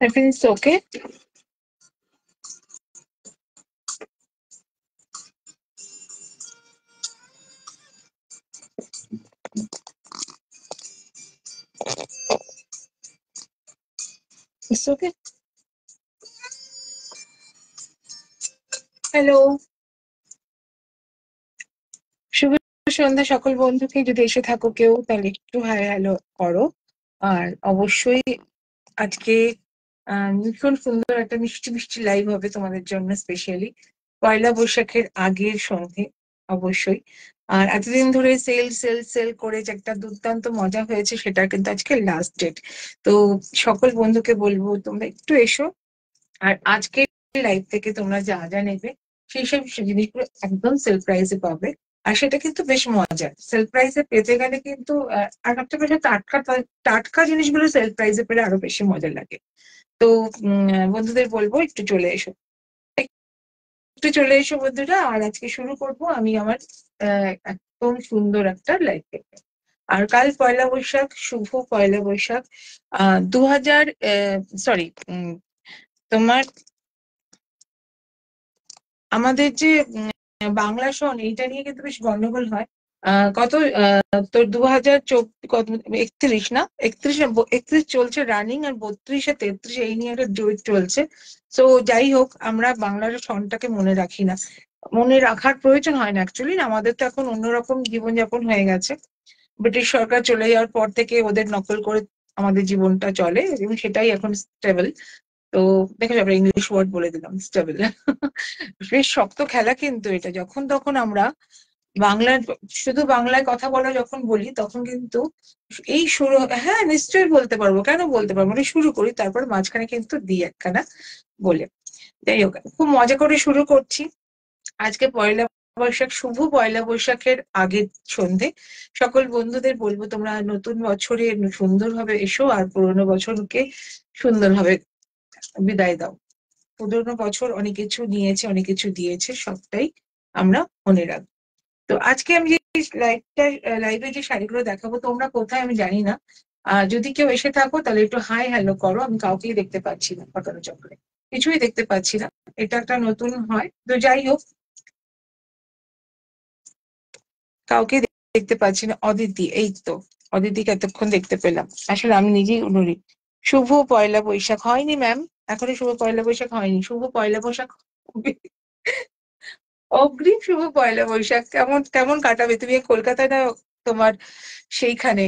Everything's okay? It's okay? Hello, শুভ সন্ধ্যা সকল বন্ধুকে। যদি এসে থাকো কেউ তাহলে একটু হাই হ্যালো করো। আর অবশ্যই আজকে ভীষণ সুন্দর একটা মিষ্টি মিষ্টি লাইভ হবে তোমাদের জন্য, স্পেশালি পয়লা বৈশাখের আগের সন্ধে অবশ্যই। আর এতদিন ধরে সেল সেল সেল করে যে একটা দুর্দান্ত মজা হয়েছে, সেটা কিন্তু আজকে লাস্ট ডেট। তো সকল বন্ধুকে বলবো তোমরা একটু এসো। আর আজকে লাইভ থেকে তোমরা যা যা নেবে সেই সব জিনিসগুলো একদম সেল প্রাইসে পাবে। আর সেটা কিন্তু বেশ মজার। সেল প্রাইসে পেতে গেলে কিন্তু আর একটা কথা, টাটকা টাটকা জিনিসগুলো সেল প্রাইসে পেলে আরো বেশি মজা লাগে। তো বন্ধুদের বলবো একটু চলে এসো, একটু চলে এসো বন্ধুরা। আর আজকে শুরু করব আমি আমার একদম সুন্দর একটা লাইভ থেকে। আর কাল পয়লা বৈশাখ, শুভ পয়লা বৈশাখ। 2000 সরি, তোমার আমাদের যে বাংলা সন, এইটা নিয়ে কিন্তু বেশ গন্ডগোল হয়। কত তোর 2024 কত, 31 না, 31 চলছে রানিং, আর 32 আর 33 এই নিয়ে একটা জোর চলছে। তো যাই হোক, আমরা বাংলার সনটাকে মনে রাখি না, মনে রাখার প্রয়োজন হয় না অ্যাকচুয়ালি। আমাদের তো এখন অন্যরকম জীবনযাপন হয়ে গেছে। ব্রিটিশ সরকার চলে যাওয়ার পর থেকে ওদের নকল করে আমাদের জীবনটা চলে, এবং সেটাই এখন স্টেবল। তো দেখে যাবে, ইংলিশ ওয়ার্ড বলে দিলাম, স্টেবল। বেশ শক্ত খেলা কিন্তু এটা। যখন তখন আমরা বাংলার, শুধু বাংলায় কথা বলা যখন বলি তখন কিন্তু এই শুরু, হ্যাঁ নিশ্চয়ই বলতে পারবো, কেন বলতে পারবো না। শুরু করি, তারপর মাঝখানে কিন্তু দিই একখানা বলে। যাই হোক, খুব মজা করে শুরু করছি। আজকে পয়লা বৈশাখ, শুভ পয়লা বৈশাখের আগের সন্ধে। সকল বন্ধুদের বলবো তোমরা নতুন বছরে সুন্দরভাবে এসো, আর পুরোনো বছরকে সুন্দরভাবে বিদায় দাও। পুরোনো বছর অনেক কিছু নিয়েছে, অনেক কিছু দিয়েছে, সবটাই আমরা মনে রাখবো। তো আজকে আমি যে লাইভে যে শাড়িগুলো দেখাবো, তোমরা কোথায় আমি জানি না। যদি কেউ এসে থাকো তাহলে একটু হাই হ্যালো করো। আমি কাউকেই দেখতে পাচ্ছি না, ঘটনা চক্রে কিছুই দেখতে পাচ্ছি না। এটা একটা নতুন হয়, তো যাই হোক, কাউকে দেখতে পাচ্ছি না। অদিতি, এই তো অদিতিকে এতক্ষণ দেখতে পেলাম। আসলে আমি নিজেই উনুরি। শুভ পয়লা বৈশাখ হয়নি ম্যাম, এখনো শুভ পয়লা বৈশাখ হয়নি। শুভ পয়লা বৈশাখ হবে। অগ্রিম শুভ পয়লা বৈশাখ। কেমন কেমন কাটাবে তুমি? কলকাতায় না তোমার সেইখানে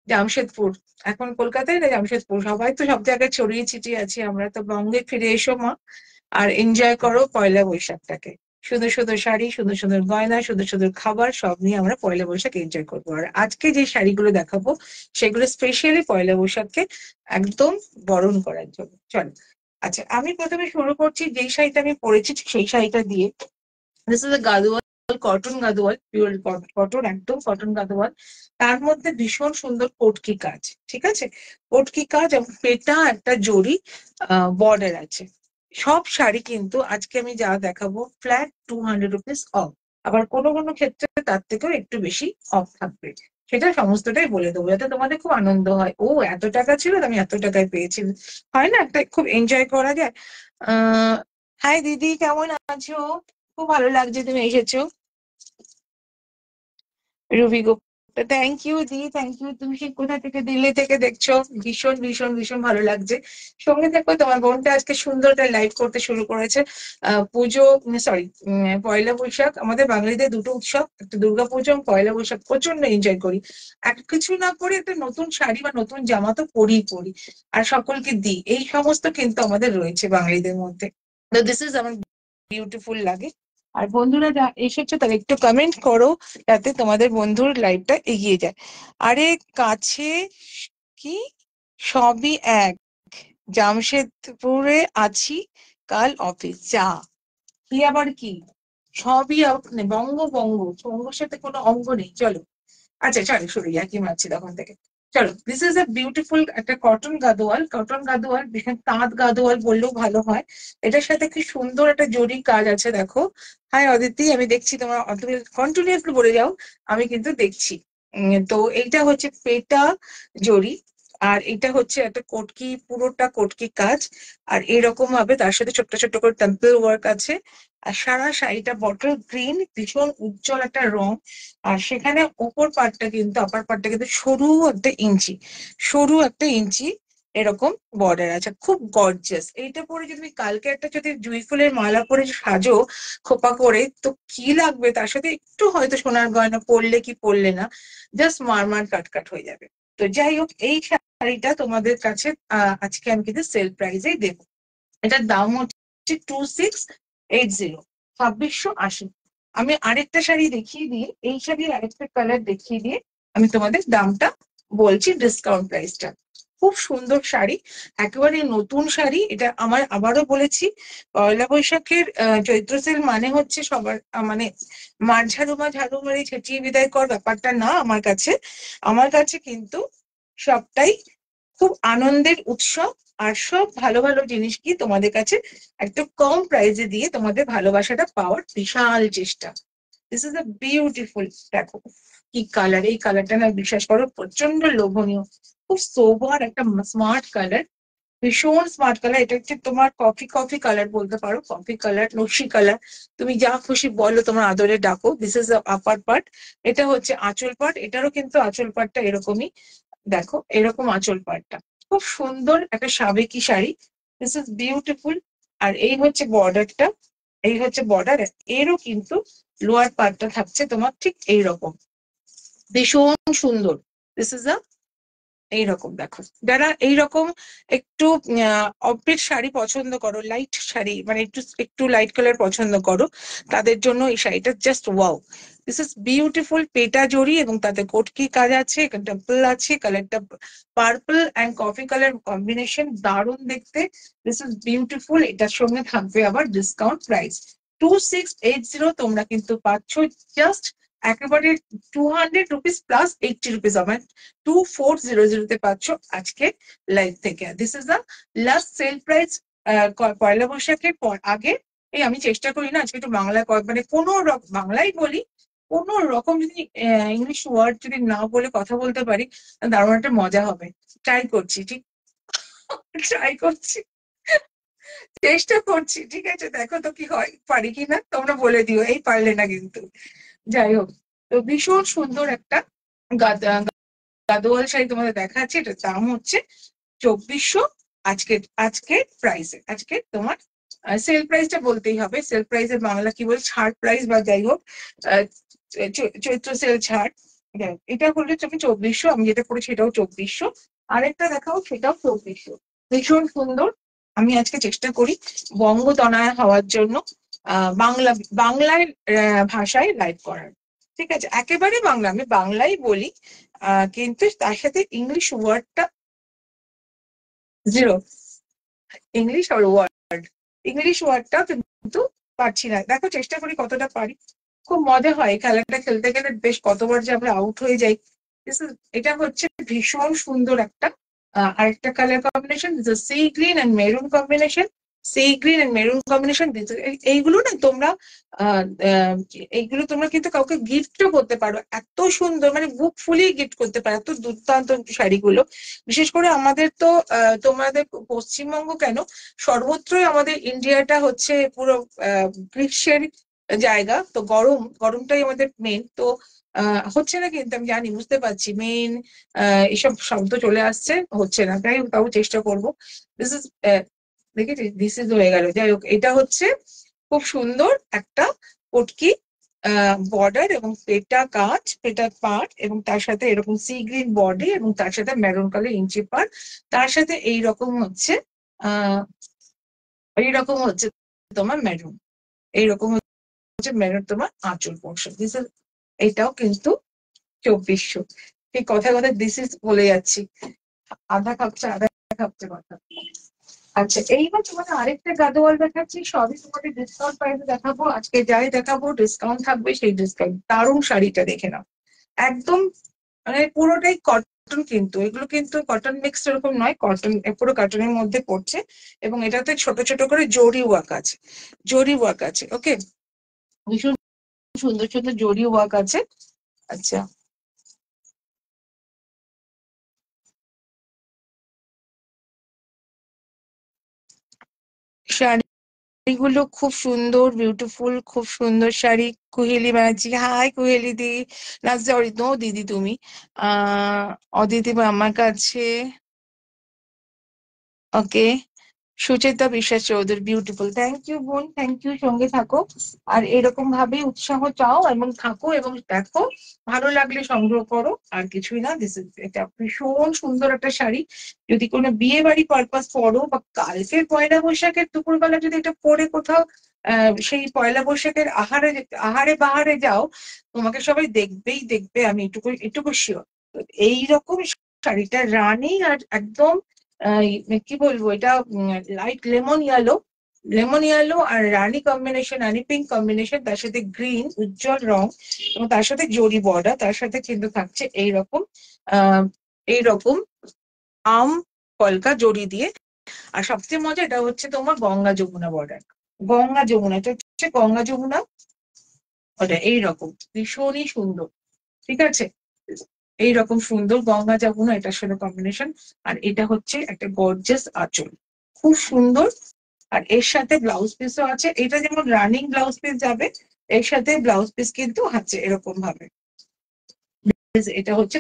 জামশেদপুর? এখন কলকাতায় না জামশেদপুর, সবাই তো সব জায়গায় ছড়িয়ে ছিটিয়ে আছি আমরা। তো বঙ্গে ফিরে এসো মা, আর এনজয় করো পয়লা বৈশাখটাকে। সুন্দর সুন্দর শাড়ি, সুন্দর সুন্দর গয়না, সুন্দর সুন্দর খাবার, সব নিয়ে আমরা পয়লা বৈশাখ এনজয় করবো। আর আজকে যে শাড়িগুলো দেখাবো সেগুলো স্পেশালি পয়লা বৈশাখকে একদম বরণ করার জন্য। চলো, আচ্ছা আমি প্রথমে শুরু করছি যেই শাড়িটা আমি পরেছি ঠিক সেই শাড়িটা দিয়ে। This is A Gadwal, cotton Gadwal, pure cotton, একদম কটন গাদোয়াল। তার মধ্যে ভীষণ সুন্দর কোটকি কাজ, ঠিক আছে? কোটকি কাজ এবং পেটা একটা জরি বর্ডার আছে। সব শাড়ি কিন্তু আজকে আমি যা দেখাবো ফ্ল্যাট 200 রুপিস অফ। আবার কোনো কোনো ক্ষেত্রে তার থেকেও একটু বেশি অফ থাকবে। সেটা সমস্তটাই বলে দেবো, যাতে তোমাদের খুব আনন্দ হয়। ও এত টাকা ছিল, আমি এত টাকায় পেয়েছি, হয় না একটা, খুব এনজয় করা যায়। হাই দিদি, কেমন আছো? খুব ভালো লাগছে তুমি এসেছো। রুবি গুপ্তা, থ্যাংক ইউ দি, থ্যাংক ইউ। তুমি সেই কোথা থেকে, দিল্লি থেকে দেখছো? ভীষণ ভীষণ ভীষণ ভালো লাগছে। সঙ্গে দেখো তোমার বোনটা আজকে সুন্দর একটা লাইভ করতে শুরু করেছে। পুজো, সরি, পয়লা বৈশাখ আমাদের বাঙালিদের দুটো উৎসব, একটা দুর্গাপুজো এবং পয়লা বৈশাখ প্রচন্ড এনজয় করি। এক কিছু না করে একটা নতুন শাড়ি বা নতুন জামা তো পরি আর সকলকে দিই, এই সমস্ত কিন্তু আমাদের রয়েছে বাঙালিদের মধ্যে। তো দিস ইজ আমার বিউটিফুল লাগে। আর বন্ধুরা যা এসেছো তারা একটু কমেন্ট করো, যাতে তোমাদের বন্ধুর লাইফটা এগিয়ে যায়। আরে কাছে কি, সবই এক, জামশেদপুরে আছি, কাল অফিস যা। কি আবার কি, সবই বঙ্গ বঙ্গ, বঙ্গের সাথে কোনো অঙ্গ নেই, চলো। আচ্ছা চলো সরি, একই মারছি তখন থেকে। চলো, দিস ইজ এ বিউটিফুল একটা কটন গাদোয়াল, কটন গাদোয়াল, এখানে তাঁত গাদোয়াল বললেও ভালো হয়। এটার সাথে কি সুন্দর একটা জরি কাজ আছে দেখো। হাই অদিতি, আমি দেখছি তোমার, তুমি কন্টিনিউয়াসলি বলে যাও, আমি কিন্তু দেখছি। তো এইটা হচ্ছে পেটা জরি, আর এটা হচ্ছে একটা কটকি, পুরোটা কটকি কাজ। আর এরকম ভাবে তার সাথে ছোট্ট ছোট্ট করে টেম্পল ওয়ার্ক আছে। আর সারা শাড়িটা বটল গ্রিন, ভীষণ উজ্জ্বল একটা রং। আর সেখানে ওপর পার্টটা কিন্তু, আপার পার্টটা কিন্তু সরু একটা ইঞ্চি এরকম বর্ডার আছে, খুব গর্জিয়াস। এইটা পরে যদি তুমি কালকে একটা যদি জুঁই ফুলের মালা পরে সাজো খোপা করে, তো কি লাগবে, তার সাথে একটু হয়তো সোনার গয়না পরলে কি পরলে না, জাস্ট মারমার কাট হয়ে যাবে। তো যাই হোক, এই শাড়িটা তোমাদের কাছে আজকে আমি কিন্তু সেল প্রাইসেই দেবো। এটার দাম হচ্ছে 2680, 2680। আমি আরেকটা শাড়ি দেখিয়ে দিয়ে, এই শাড়ির আরেকটা কালার দেখিয়ে দিয়ে আমি তোমাদের দামটা বলছি, ডিসকাউন্ট প্রাইসটা। খুব সুন্দর শাড়ি, একেবারে নতুন শাড়ি। এটা আমার, আবারও বলেছি, পয়লা বৈশাখের চৈত্র সেল মানে হচ্ছে সবার মানে মার ঝাড়ু বা ঝাড়ু মারি ছেঁচিয়ে বিদায় কর ব্যাপারটা না আমার কাছে। আমার কাছে কিন্তু সবটাই খুব আনন্দের উৎসব। আর সব ভালো ভালো জিনিস কি তোমাদের কাছে একটু কম প্রাইসে দিয়ে তোমাদের ভালোবাসাটা পাওয়ার বিশাল চেষ্টা। দিস ইজ আ বিউটিফুল, দেখো কি কালার, এই কালারটা না বিশ্বাস করো প্রচন্ড লোভনীয়, খুব সোবার একটা স্মার্ট কালার, ভীষণ স্মার্ট কালার। এটা হচ্ছে তোমার কফি কফি কালার বলতে পারো, কফি কালার, নস্যি কালার, তুমি যা খুশি বলো, তোমার আদরে ডাকো। দিস ইজ আপার পার্ট, এটা হচ্ছে আঁচল পার্ট, এটারও কিন্তু আঁচল পার্টটা এরকমই, দেখো এরকম আঁচল পাড়টা, খুব সুন্দর একটা সাবেকি শাড়ি। This is beautiful. আর এই হচ্ছে বর্ডারটা, এই হচ্ছে বর্ডার। এরও কিন্তু লোয়ার পার্টটা থাকছে তোমার ঠিক এইরকম, ভীষণ সুন্দর। দিস ইজ আ এইরকম, দেখো যারা এইরকম একটু অফবিট শাড়ি পছন্দ করো, লাইট শাড়ি মানে একটু একটু লাইট কালার পছন্দ করো, তাদের জন্য এই শাড়িটা just wow. This is beautiful, পেটা জড়ি এবং তাতে কোটকি কাজ আছে, টেম্পল আছে, কালারটা purple and coffee colour combination, দারুণ দেখতে। This is beautiful. এটার সঙ্গে থাকবে আবার ডিসকাউন্ট প্রাইস 2680। তোমরা কিন্তু পাচ্ছ জাস্ট একেবারে 200 রুপিস প্লাস 80 রুপিস, আমার 2400 পাচ্ছ আজকে লাইভ থেকে। This is the last sale price পয়লা বৈশাখের পর আগে। এই আমি চেষ্টা করি না আজকে একটু বাংলা মানে কোনো বাংলাই বলি, কোনো রকম যদি ইংলিশ ওয়ার্ড যদি না বলে কথা বলতে পারি, দারুণ একটা মজা হবে। ট্রাই করছি, ঠিক ট্রাই করছি, চেষ্টা করছি, ঠিক আছে, দেখো তো কি হয়, পারি কি না তোমরা বলে দিও, এই পারলে না কিন্তু। যাই হোক, তো ভীষণ সুন্দর একটা গাদা গাদোয়াল শাড়ি তোমাদের দেখাচ্ছে, এটার দাম হচ্ছে 2400। আজকে আজকে প্রাইসে, আজকে তোমার সেল প্রাইসটা বলতেই হবে, সেল প্রাইসের বাংলা কি বল, ছাড় প্রাইস বা যাই হোক, চৈত্র সেল ছাড়। এটা হলে তুমি 2400, আমি যেটা করেছি সেটাও 2400, আরেকটা দেখাও সেটাও 2400। ভীষণ সুন্দর। আমি আজকে চেষ্টা করি বঙ্গতনয়া হওয়ার জন্য, বাংলা বাংলায় ভাষায় লাইভ করার, ঠিক আছে, একেবারে বাংলা, আমি বাংলাই বলি, কিন্তু তার সাথে ইংলিশ ওয়ার্ডটা জিরো, ইংলিশ আর ওয়ার্ড, ইংলিশ ওয়ার্ডটা কিন্তু পারছি না। দেখো চেষ্টা করি কতটা পারি। খুব মজা হয় এই খেলাটা খেলতে গেলে, বেশ কতবার যে আমরা আউট হয়ে যাই। এটা হচ্ছে ভীষণ সুন্দর একটা আরেকটা colour combination, sea green and maroon combination, sea green and maroon combination. এইগুলো না তোমরা আহ আহ, এইগুলো তোমরা কিন্তু কাউকে গিফটও করতে পারো, এত সুন্দর, মানে বুক ফুলিয়ে গিফট করতে পারো, এত দুর্দান্ত শাড়িগুলো। বিশেষ করে আমাদের তো তোমাদের পশ্চিমবঙ্গ কেন, সর্বত্রই আমাদের ইন্ডিয়াটা হচ্ছে পুরো গ্রীষ্মের জায়গা, তো গরমটাই আমাদের মেন। তো হচ্ছে না, কিন্তু আমি জানি, বুঝতে পারছি মেন এসব শব্দ চলে আসছে, হচ্ছে না, তাই তাও চেষ্টা করবো। দিস ইজ, দেখেছি, দিস ইজ হয়ে গেল। যাই হোক, এটা হচ্ছে খুব সুন্দর একটা পটকি বর্ডার, এবং পেটা পাট, এবং তার সাথে এরকম সি গ্রিন বডি, এবং তার সাথে মেরুন কালার ইঞ্চি পাট, তার সাথে এইরকম হচ্ছে আহ এইরকম হচ্ছে তোমার মেরুন, এইরকম হচ্ছে মেরুন তোমার আঁচল পোর্শন। দিস ইজ, এটাও কিন্তু 2400। এই কথা কথা দিস ইজ বলে যাচ্ছি, আধা খাপছে কথা। আচ্ছা, এইবার তোমাকে আরেকটা গাদোয়াল দেখাচ্ছি, সবই তোমাকে ডিসকাউন্ট প্রাইসে দেখাবো। আজকে যাই দেখাবো ডিসকাউন্ট থাকবে, সেই ডিসকাউন্ট। দারুণ শাড়িটা দেখে নাও, একদম মানে পুরোটাই কটন, কিন্তু এগুলো কিন্তু কটন মিক্স এরকম নয়, কটন, পুরো কটনের মধ্যে পড়ছে, এবং এটাতে ছোট ছোট করে জরি ওয়ার্ক আছে। ওকে, ভীষণ সুন্দর সুন্দর জরি ওয়ার্ক আছে। আচ্ছা, শাড়িগুলো খুব সুন্দর, বিউটিফুল, খুব সুন্দর শাড়ি। কুহেলি ব্যানার্জি, হাই কুহেলি দি, নাজদা নো দিদি তুমি, অদিতি আমার কাছে। ওকে, সুচেতা বিশ্বাস চৌধুরী, বিউটিফুল, থ্যাংক ইউ বোন, থ্যাংক ইউ, সঙ্গে থাকো, আর এরকম ভাবে উৎসাহ চাও এবং থাকো, এবং দেখো, ভালো লাগলে সংগ্রহ করো, আর কিছুই না। দিস ইজ, এটা ভীষণ সুন্দর একটা শাড়ি। যদি কোনো বিয়ে বাড়ি পারপাস পরো, বা কালকের পয়লা বৈশাখের দুপুরবেলা যদি এটা পরে কোথাও সেই পয়লা বৈশাখের আহারে বাহারে যাও, তোমাকে সবাই দেখবেই দেখবে, আমি এটুকু শিওর। এইরকম শাড়িটা রানী, আর একদম কি বলবো, এটা লাইট লেমন ইয়েলো আর রানী কম্বিনেশন, রানী পিঙ্ক কম্বিনেশন, তার সাথে গ্রিন উজ্জ্বল রং, এবং তার সাথে জরি বর্ডার, তার সাথে কিন্তু থাকছে এইরকম এইরকম আম কলকা জড়ি দিয়ে। আর সবচেয়ে মজা, এটা হচ্ছে তোমার গঙ্গা যমুনা বর্ডার, গঙ্গা যমুনা, এটা হচ্ছে গঙ্গা যমুনা, ওটা এইরকম ভীষণই সুন্দর। ঠিক আছে, এইরকম সুন্দর গঙ্গা যমুনা এটার সাথে কম্বিনেশন। আর এটা হচ্ছে একটা গর্জিয়াস আঁচল, খুব সুন্দর। আর এর সাথে ব্লাউজ পিসও আছে, এটা যেমন রানিং ব্লাউজ পিস যাবে, এর সাথে ব্লাউজ পিস কিন্তু আছে এরকম ভাবে। এটা হচ্ছে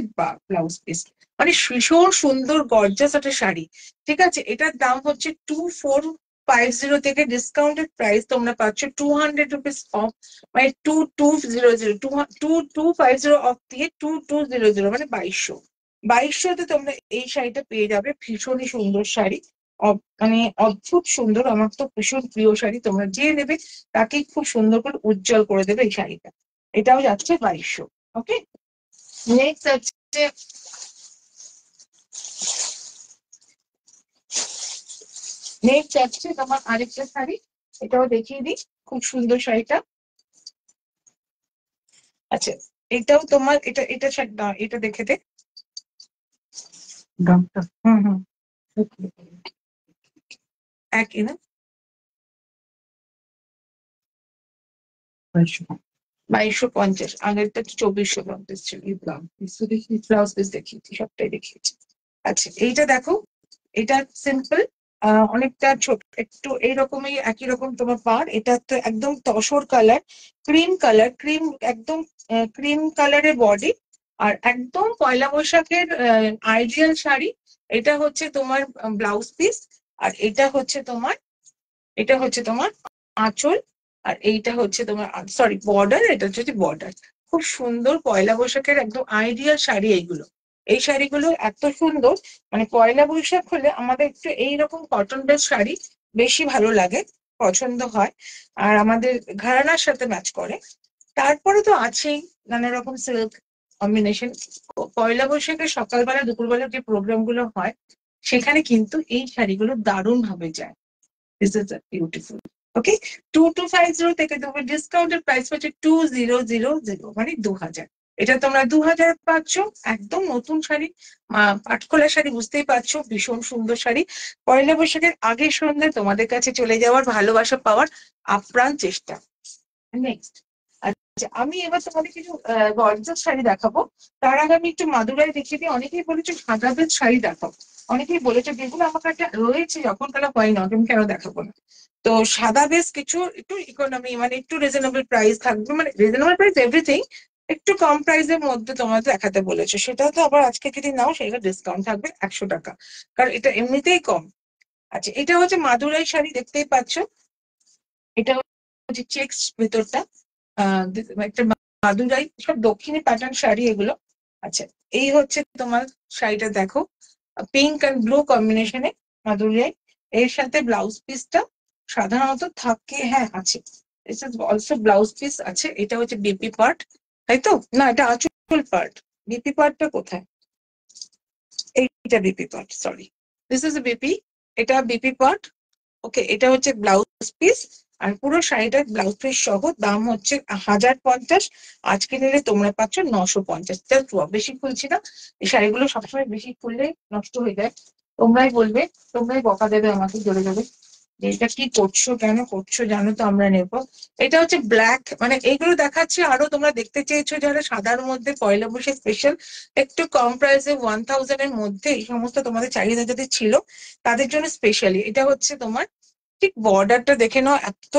ব্লাউজ পিস, মানে ভীষণ সুন্দর গর্জাস একটা শাড়ি। ঠিক আছে, এটার দাম হচ্ছে 2450, থেকে ডিসকাউন্টেড প্রাইস তোমরা পাচ্ছ 200 রুপিস অফ, মানে 2200, 2250 অফ দিয়ে 2200, মানে 2200তে তোমরা এই শাড়িটা পেয়ে যাবে। ভীষণই সুন্দর শাড়ি, মানে অদ্ভুত সুন্দর, আমার তো ভীষণ প্রিয় শাড়ি। তোমরা যে নেবে তাকেই খুব সুন্দর করে উজ্জ্বল করে দেবে এই শাড়িটা। এটাও যাচ্ছে 2200। ওকে, নেক্সট হচ্ছে, তোমার আরেকটা শাড়ি, এটাও দেখিয়ে দিই, খুব সুন্দর শাড়িটা। আচ্ছা, এটাও তোমার, এটা দেখে দে, দামটা হুম, একই না, 2250, আগেরটা 2450 ছিল। ব্লাউজ পিস দেখিয়েছি, সবটাই দেখিয়েছি। আচ্ছা, এইটা দেখো, এটা সিম্পল, অনেকটা ছোট, একটু এইরকমই একই রকম তোমার পার। এটা তো একদম তসর কালার, একদম ক্রিম কালারের বডি, আর একদম পয়লা বৈশাখের আইডিয়াল শাড়ি। এটা হচ্ছে তোমার ব্লাউজ পিস, আর এটা হচ্ছে তোমার আঁচল, আর এইটা হচ্ছে তোমার, সরি, বর্ডার, এটা হচ্ছে বর্ডার। খুব সুন্দর পয়লা বৈশাখের একদম আইডিয়াল শাড়ি এইগুলো। এই শাড়িগুলো এত সুন্দর, মানে পয়লা বৈশাখ হলে আমাদের একটু এইরকম কটন বেস শাড়ি বেশি ভালো লাগে, পছন্দ হয়, আর আমাদের ঘরানার সাথে ম্যাচ করে। তারপরে তো আছেই নানা রকম সিল্ক কম্বিনেশন। পয়লা বৈশাখের সকালবেলা দুপুরবেলা যে প্রোগ্রাম গুলো হয়, সেখানে কিন্তু এই শাড়িগুলো দারুণ ভাবে যায়। This is beautiful. ওকে, 2250 থেকে তোমার ডিসকাউন্টেড প্রাইস হচ্ছে 2000, মানে 2000। এটা তোমরা 2000 পাচ্ছ, একদম নতুন শাড়ি, পাটখোলা শাড়ি, বুঝতেই পারছো, ভীষণ সুন্দর শাড়ি। পয়লা বৈশাখের আগের সন্ধ্যায় তোমাদের কাছে চলে যাওয়ার, ভালোবাসা পাওয়ার আপ্রাণ চেষ্টা। নেক্সট, আচ্ছা, আমি এবার তোমাদের কিছু গর্জাস শাড়ি দেখাবো। তার আগে আমি একটু মাদুরাই দেখিয়ে দিই। অনেকেই বলেছে সাদা বেজ শাড়ি দেখাবো, অনেকেই বলেছে যেগুলো আমার কাছে রয়েছে যখন তাহলে হয় না, আমি কেন দেখাবো না। তো সাদা বেশ কিছু একটু ইকোনমি মানে একটু রিজনেবল প্রাইস থাকবে, মানে রিজনেবল প্রাইস এভরিথিং, একটু কম প্রাইসের মধ্যে তোমাদের দেখাতে বলেছে। সেটা তো আবার আজকে যদি নাও সেটা ডিসকাউন্ট থাকবে 100 টাকা, কারণ এটা এমনিতেই কম। আচ্ছা, এটা হচ্ছে মাদুরাই শাড়ি, দেখতেই পাচ্ছ। এটা হচ্ছে চেক্স ভেতরটা, একটা মাদুরাই, সব দক্ষিণী প্যাটার্ন শাড়ি এগুলো। আচ্ছা, এই হচ্ছে তোমার শাড়িটা, দেখো পিঙ্ক অ্যান্ড ব্লু কম্বিনেশনে মাদুরাই। এর সাথে ব্লাউজ পিসটা সাধারণত থাকে, হ্যাঁ আছে, অলসো ব্লাউজ পিস আছে। এটা হচ্ছে বিপি পার্ট, তাই তো? না, এটা আঁচল পার্ট। বিপি পার্টটা কোথায়? এইটা BP part, sorry, this is BP, এটা বিপি পার্ট। ওকে, এটা হচ্ছে ব্লাউজ পিস। আর পুরো শাড়িটার ব্লাউজ পিস সহ দাম হচ্ছে 1050। আজকে নিলে তোমরা পাচ্ছ 950। জাস্ট বেশি খুলছি না, এই শাড়িগুলো সবসময় বেশি খুললে নষ্ট হয়ে যায়। তোমরাই বলবে, তোমরাই বকা দেবে আমাকে জোরে জোরে, যে এটা কি করছো, কেন করছো, জানো তো আমরা নেবো। এটা হচ্ছে ব্ল্যাক, মানে এইগুলো দেখাচ্ছে আরো, তোমরা দেখতে চেয়েছো যারা সাদার মধ্যে পয়লা বৈশাখ স্পেশাল একটু কম প্রাইসে 1000 এর মধ্যে এই সমস্ত তোমাদের চাহিদা যদি ছিল, তাদের জন্য স্পেশালি। এটা হচ্ছে তোমার ঠিক বর্ডারটা দেখে নাও, এত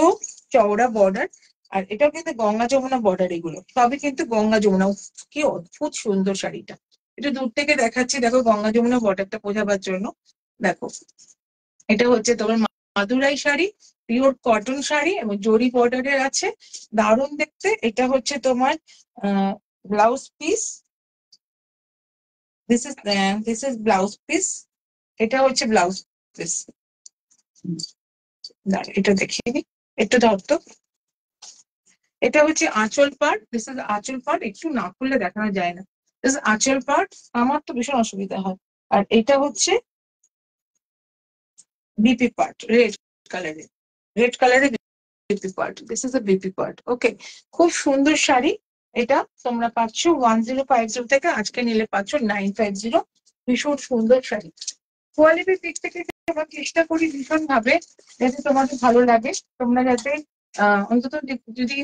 চওড়া বর্ডার। আর এটাও কিন্তু গঙ্গা যমুনা বর্ডার, এগুলো সবই কিন্তু গঙ্গা যমুনা। উফ, কি অদ্ভুত সুন্দর শাড়িটা। এটা দূর থেকে দেখাচ্ছি, দেখো গঙ্গা যমুনা বর্ডারটা বোঝাবার জন্য। দেখো, এটা হচ্ছে তোমার মাদুরাই শাড়ি, পিওর কটন শাড়ি এবং জরি বর্ডারের আছে, দারুণ দেখতে। এটা হচ্ছে তোমার blouse piece, this is blouse piece. এটা হচ্ছে ব্লাউজ পিস, এটা দেখিয়ে দিই, একটু ধর তো। এটা হচ্ছে আঁচল পার্ট, দিস ইজ আঁচল পার্ট, একটু না খুললে দেখানো যায় না, দিস আঁচল পার্ট। আমার তো ভীষণ অসুবিধা হয়। আর এটা হচ্ছে বিপি পার্ট, রেড কালারের BP part, this is a BP part. Okay, খুব সুন্দর শাড়ি। এটা তোমরা পাচ্ছ 1050 থেকে, আজকে নিলে পাচ্ছ 950। ভীষণ সুন্দর শাড়ি। কোয়ালিটির দিক থেকে আমরা চেষ্টা করি ভীষণ ভাবে যাতে তোমাদের ভালো লাগে, তোমরা যাতে অন্তত যদি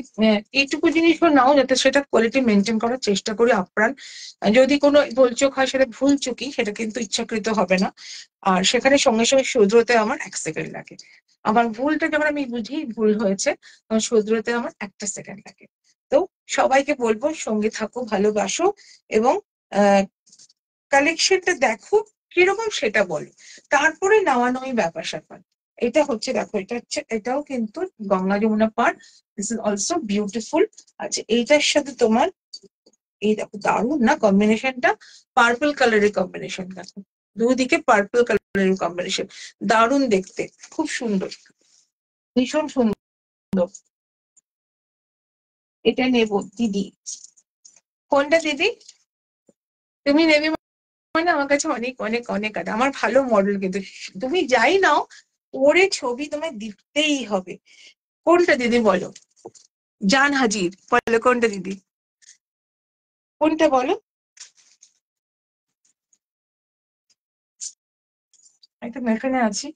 এইটুকু জিনিসও নাও, যাতে সেটা কোয়ালিটি মেনটেন করার চেষ্টা করি আপ্রাণ। যদি কোনো ভুলচোক হয় সেটা ভুল চুকি, সেটা কিন্তু ইচ্ছাকৃত হবে না। আর সেখানে সঙ্গে সঙ্গে শুধরোতে আমার 1 সেকেন্ড লাগে। আমার ভুলটা যখন আমি বুঝি ভুল হয়েছে, তখন শুধরোতে আমার 1 সেকেন্ড লাগে। তো সবাইকে বলবো সঙ্গে থাকো, ভালোবাসো, এবং কালেকশনটা দেখো কিরকম সেটা বলো, তারপরে নেওয়া নেওয়াই ব্যাপার স্যাপার। এটা হচ্ছে, দেখো এটা হচ্ছে, এটাও কিন্তু গঙ্গা যমুনা পাড়, দিস ইজ অলসো বিউটিফুল। আচ্ছা, এইটার সাথে তোমার এই দেখো, দারুণ না কম্বিনেশনটা, পার্পল কালারের কম্বিনেশন, দেখো দুদিকে পার্পল কালারের কম্বিনেশন, দারুণ দেখতে, খুব সুন্দর, ভীষণ সুন্দর। এটা নেব দিদি। কোনটা দিদি? তুমি নেবে মানে আমার কাছে অনেক অনেক অনেক আছে, আমার ভালো মডেল, কিন্তু তুমি যাই নাও ওরে ছবি তোমায় দিতেই হবে। কোনটা দিদি বলো? জান হাজির, বলো কোনটা দিদি, কোনটা বলো? একটা এখানে আছি,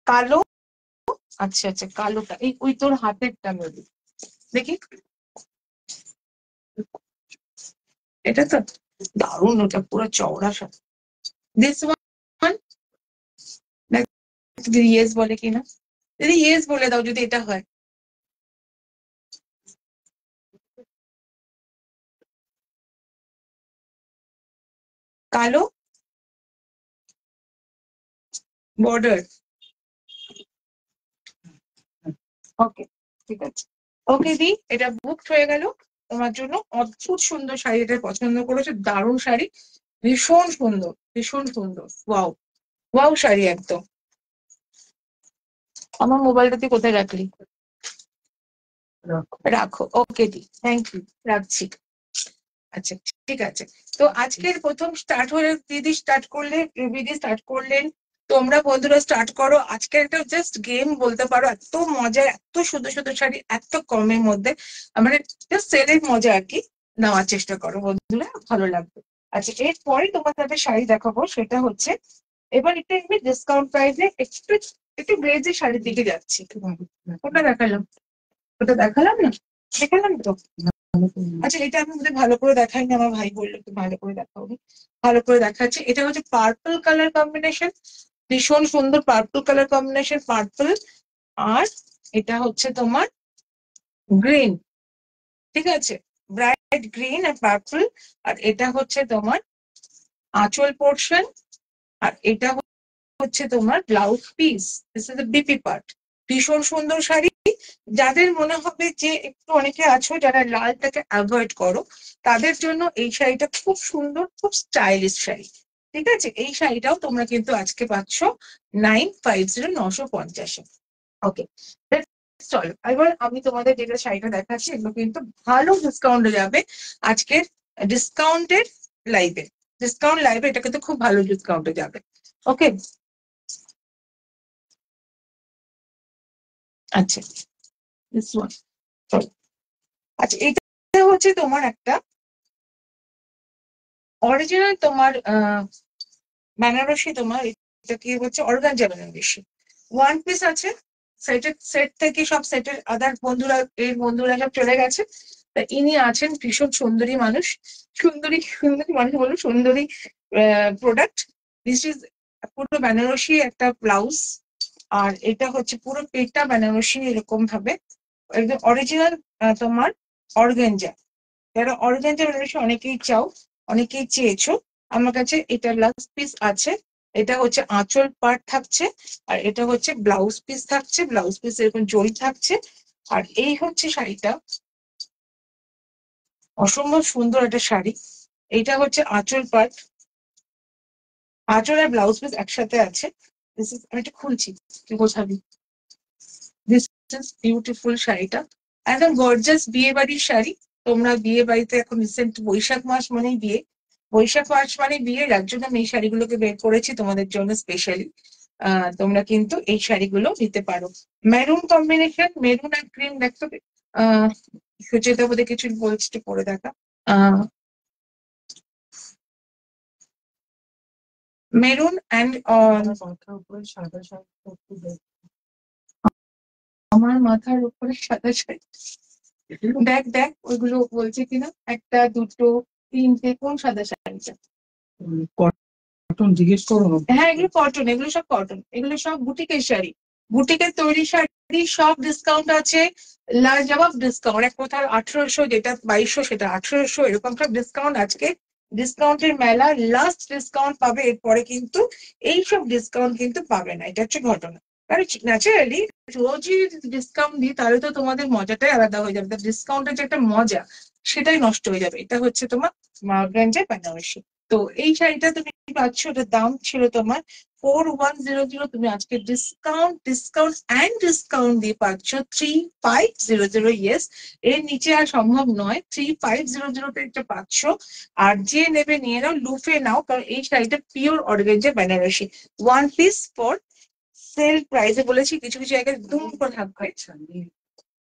কালো। আচ্ছা আচ্ছা, কালোটা এই ওই তোর হাতেরটা নেবি, দেখি। এটা তো দারুণ, ওটা পুরো চওড়া সব। দিস ওয়ান, দিদি ইয়েস বলে কিনা, দিদি ইয়েস বলে দাও যদি এটা হয়। কালো বর্ডার, ওকে, ঠিক আছে। ওকে দি, এটা বুকড হয়ে গেল তোমার জন্য। অদ্ভুত সুন্দর শাড়ি, এটা পছন্দ করেছো, দারুণ শাড়ি, ভীষণ সুন্দর, ভীষণ সুন্দর, ওয়াও, ওয়াও শাড়ি একদম। আমার মোবাইলটা তুই কোথায় রাখলি? রাখো, ওকে দি, থ্যাংক ইউ, রাখছি। আচ্ছা, ঠিক আছে। তো আজকের প্রথম স্টার্ট হলে দিদি স্টার্ট করলে, দিদি স্টার্ট করলেন, তোমরা বন্ধুরা স্টার্ট করো। আজকে একটা জাস্ট গেম বলতে পারো, এত মজা, এত সুন্দর সুন্দর শাড়ি এত কমের মধ্যে, মানে জাস্ট সেলের মজা আর কি। নেওয়ার চেষ্টা করো বন্ধুরা, ভালো লাগবে। আচ্ছা, এরপরে তোমাদের শাড়ি দেখাবো, সেটা হচ্ছে এবার একটু এমনি ডিসকাউন্ট প্রাইসে একটু একটু গ্রেজের শাড়ির দিকে যাচ্ছি। ওটা দেখালাম, ওটা দেখালাম না, দেখালাম তো। আচ্ছা, এটা আমি বোধহয় ভালো করে দেখাইনি, আমার ভাই বললো একটু ভালো করে দেখাও। ভালো করে দেখাচ্ছি। এটা হচ্ছে পার্পল কালার কম্বিনেশন, ভীষণ সুন্দর পার্পল কালার কম্বিনেশন, পার্পল। আর এটা হচ্ছে তোমার গ্রিন, ঠিক আছে, ব্রাইট গ্রিন আর পার্পল। আর এটা হচ্ছে তোমার আঁচল পোর্শন, আর এটা হচ্ছে তোমার blouse piece. This is the BP part. ভীষণ সুন্দর শাড়ি। যাদের মনে হবে যে একটু, অনেকে আছো যারা লালটাকে অ্যাভয়েড করো, তাদের জন্য এই শাড়িটা খুব সুন্দর, খুব স্টাইলিশ শাড়ি। ঠিক আছে, এই শাড়িটাও তোমরা কিন্তু আজকে পাচ্ছ 950, 950-এ। ওকে, চলো এবার আমি তোমাদের যেটা শাড়িটা দেখাচ্ছি, এগুলো কিন্তু ভালো ডিসকাউন্টে যাবে আজকের ডিসকাউন্টের লাইভে। ডিসকাউন্ট লাইভে এটা কিন্তু খুব ভালো ডিসকাউন্টে যাবে। ওকে, আচ্ছা, this one. চলো। আচ্ছা, এটা হচ্ছে তোমার একটা অরিজিনাল তোমার বেনারসি, তোমার এটা কি হচ্ছে অর্গানজা বেনারসি। ওয়ান পিস আছে, সেট থেকে সব সেটের আদার বন্ধুরা, এর বন্ধুরা সব চলে গেছে। তা ইনি আছেন ভীষণ সুন্দরী মানুষ, সুন্দরী সুন্দরী মানুষ বলো, সুন্দরী প্রোডাক্ট। দিস ইজ পুরো বেনারসি একটা ব্লাউজ, আর এটা হচ্ছে পুরো পেটটা বেনারসি এরকম ভাবে, একদম অরিজিনাল তোমার অর্গানজা। যারা অর্গানজা বেনারসি অনেকেই চাও, অনেকেই চেয়েছো, আমার কাছে এটা লাস্ট পিস আছে। এটা হচ্ছে আঁচল পার্ট থাকছে, আর এটা হচ্ছে ব্লাউজ পিস থাকছে, ব্লাউজ পিস এরকম জড়ি থাকছে। আর এই হচ্ছে শাড়িটা, অসম্ভব সুন্দর একটা শাড়ি। এইটা হচ্ছে আঁচল পার্ট, আঁচল আর ব্লাউজ পিস একসাথে আছে। আমি এটা খুলছি, তুই বোঝাবি। দিস ইজ বিউটিফুল শাড়িটা, একদম গর্জাস বিয়ে বাড়ির শাড়ি। তোমরা বিয়ে বাড়িতে এখন রিসেন্ট বৈশাখ মাস মানেই বিয়ে, বৈশাখ মাস মানে বিয়ে, যার জন্য আমি এই শাড়িগুলোকে বের করেছি তোমাদের জন্য স্পেশালি। তোমরা কিন্তু এই শাড়িগুলো নিতে পারো। মেরুন কম্বিনেশন, মেরুন আর ক্রিম, দেখতো সুচেতা বোধহয় কিছু বলছি, পরে দেখা। মেরুন অ্যান্ড আমার মাথার উপরে সাদা শাড়ি, দেখ দেখ ওইগুলো বলছে কিনা, একটা দুটো তিনটে, কোন সাদা শাড়িটা? কটন জিজ্ঞেস করো। হ্যাঁ, এগুলো কটন, এগুলো সব কটন, এগুলো সব বুটিকের শাড়ি, বুটিকের তৈরি শাড়ি, সব ডিসকাউন্ট আছে, লাজবাব ডিসকাউন্ট। এক কথা 1800, যেটা 2200 সেটা 1800, এরকম সব ডিসকাউন্ট আজকে। ডিসকাউন্টের মেলা, লাস্ট ডিসকাউন্ট পাবে, এরপরে কিন্তু এইসব ডিসকাউন্ট কিন্তু পাবে না, এটা হচ্ছে ঘটনা। কারণ ন্যাচারালি রোজই ডিসকাউন্ট দিই, তাহলে তো তোমাদের মজাটাই আলাদা হয়ে যাবে, ডিসকাউন্টের যে একটা মজা সেটাই নষ্ট হয়ে যাবে। এটা হচ্ছে তোমার মার্গেঞ্জা বেনারসি। তো এই শাড়িটা তুমি পাচ্ছ, ওটার দাম ছিল তোমার 4100, তুমি আজকে ডিসকাউন্ট ডিসকাউন্ট অ্যান্ড ডিসকাউন্ট দিয়ে পাচ্ছ 3500। ইয়েস, এর নিচে আর সম্ভব নয়, 3500-তে এটা পাচ্ছ। আর যে নেবে নিয়ে নাও, লুফে নাও, কারণ এই শাড়িটা pure organza Benarasi, one piece for sale প্রাইসে বলেছি, কিছু কিছু জায়গায় দুম করে থাকবে।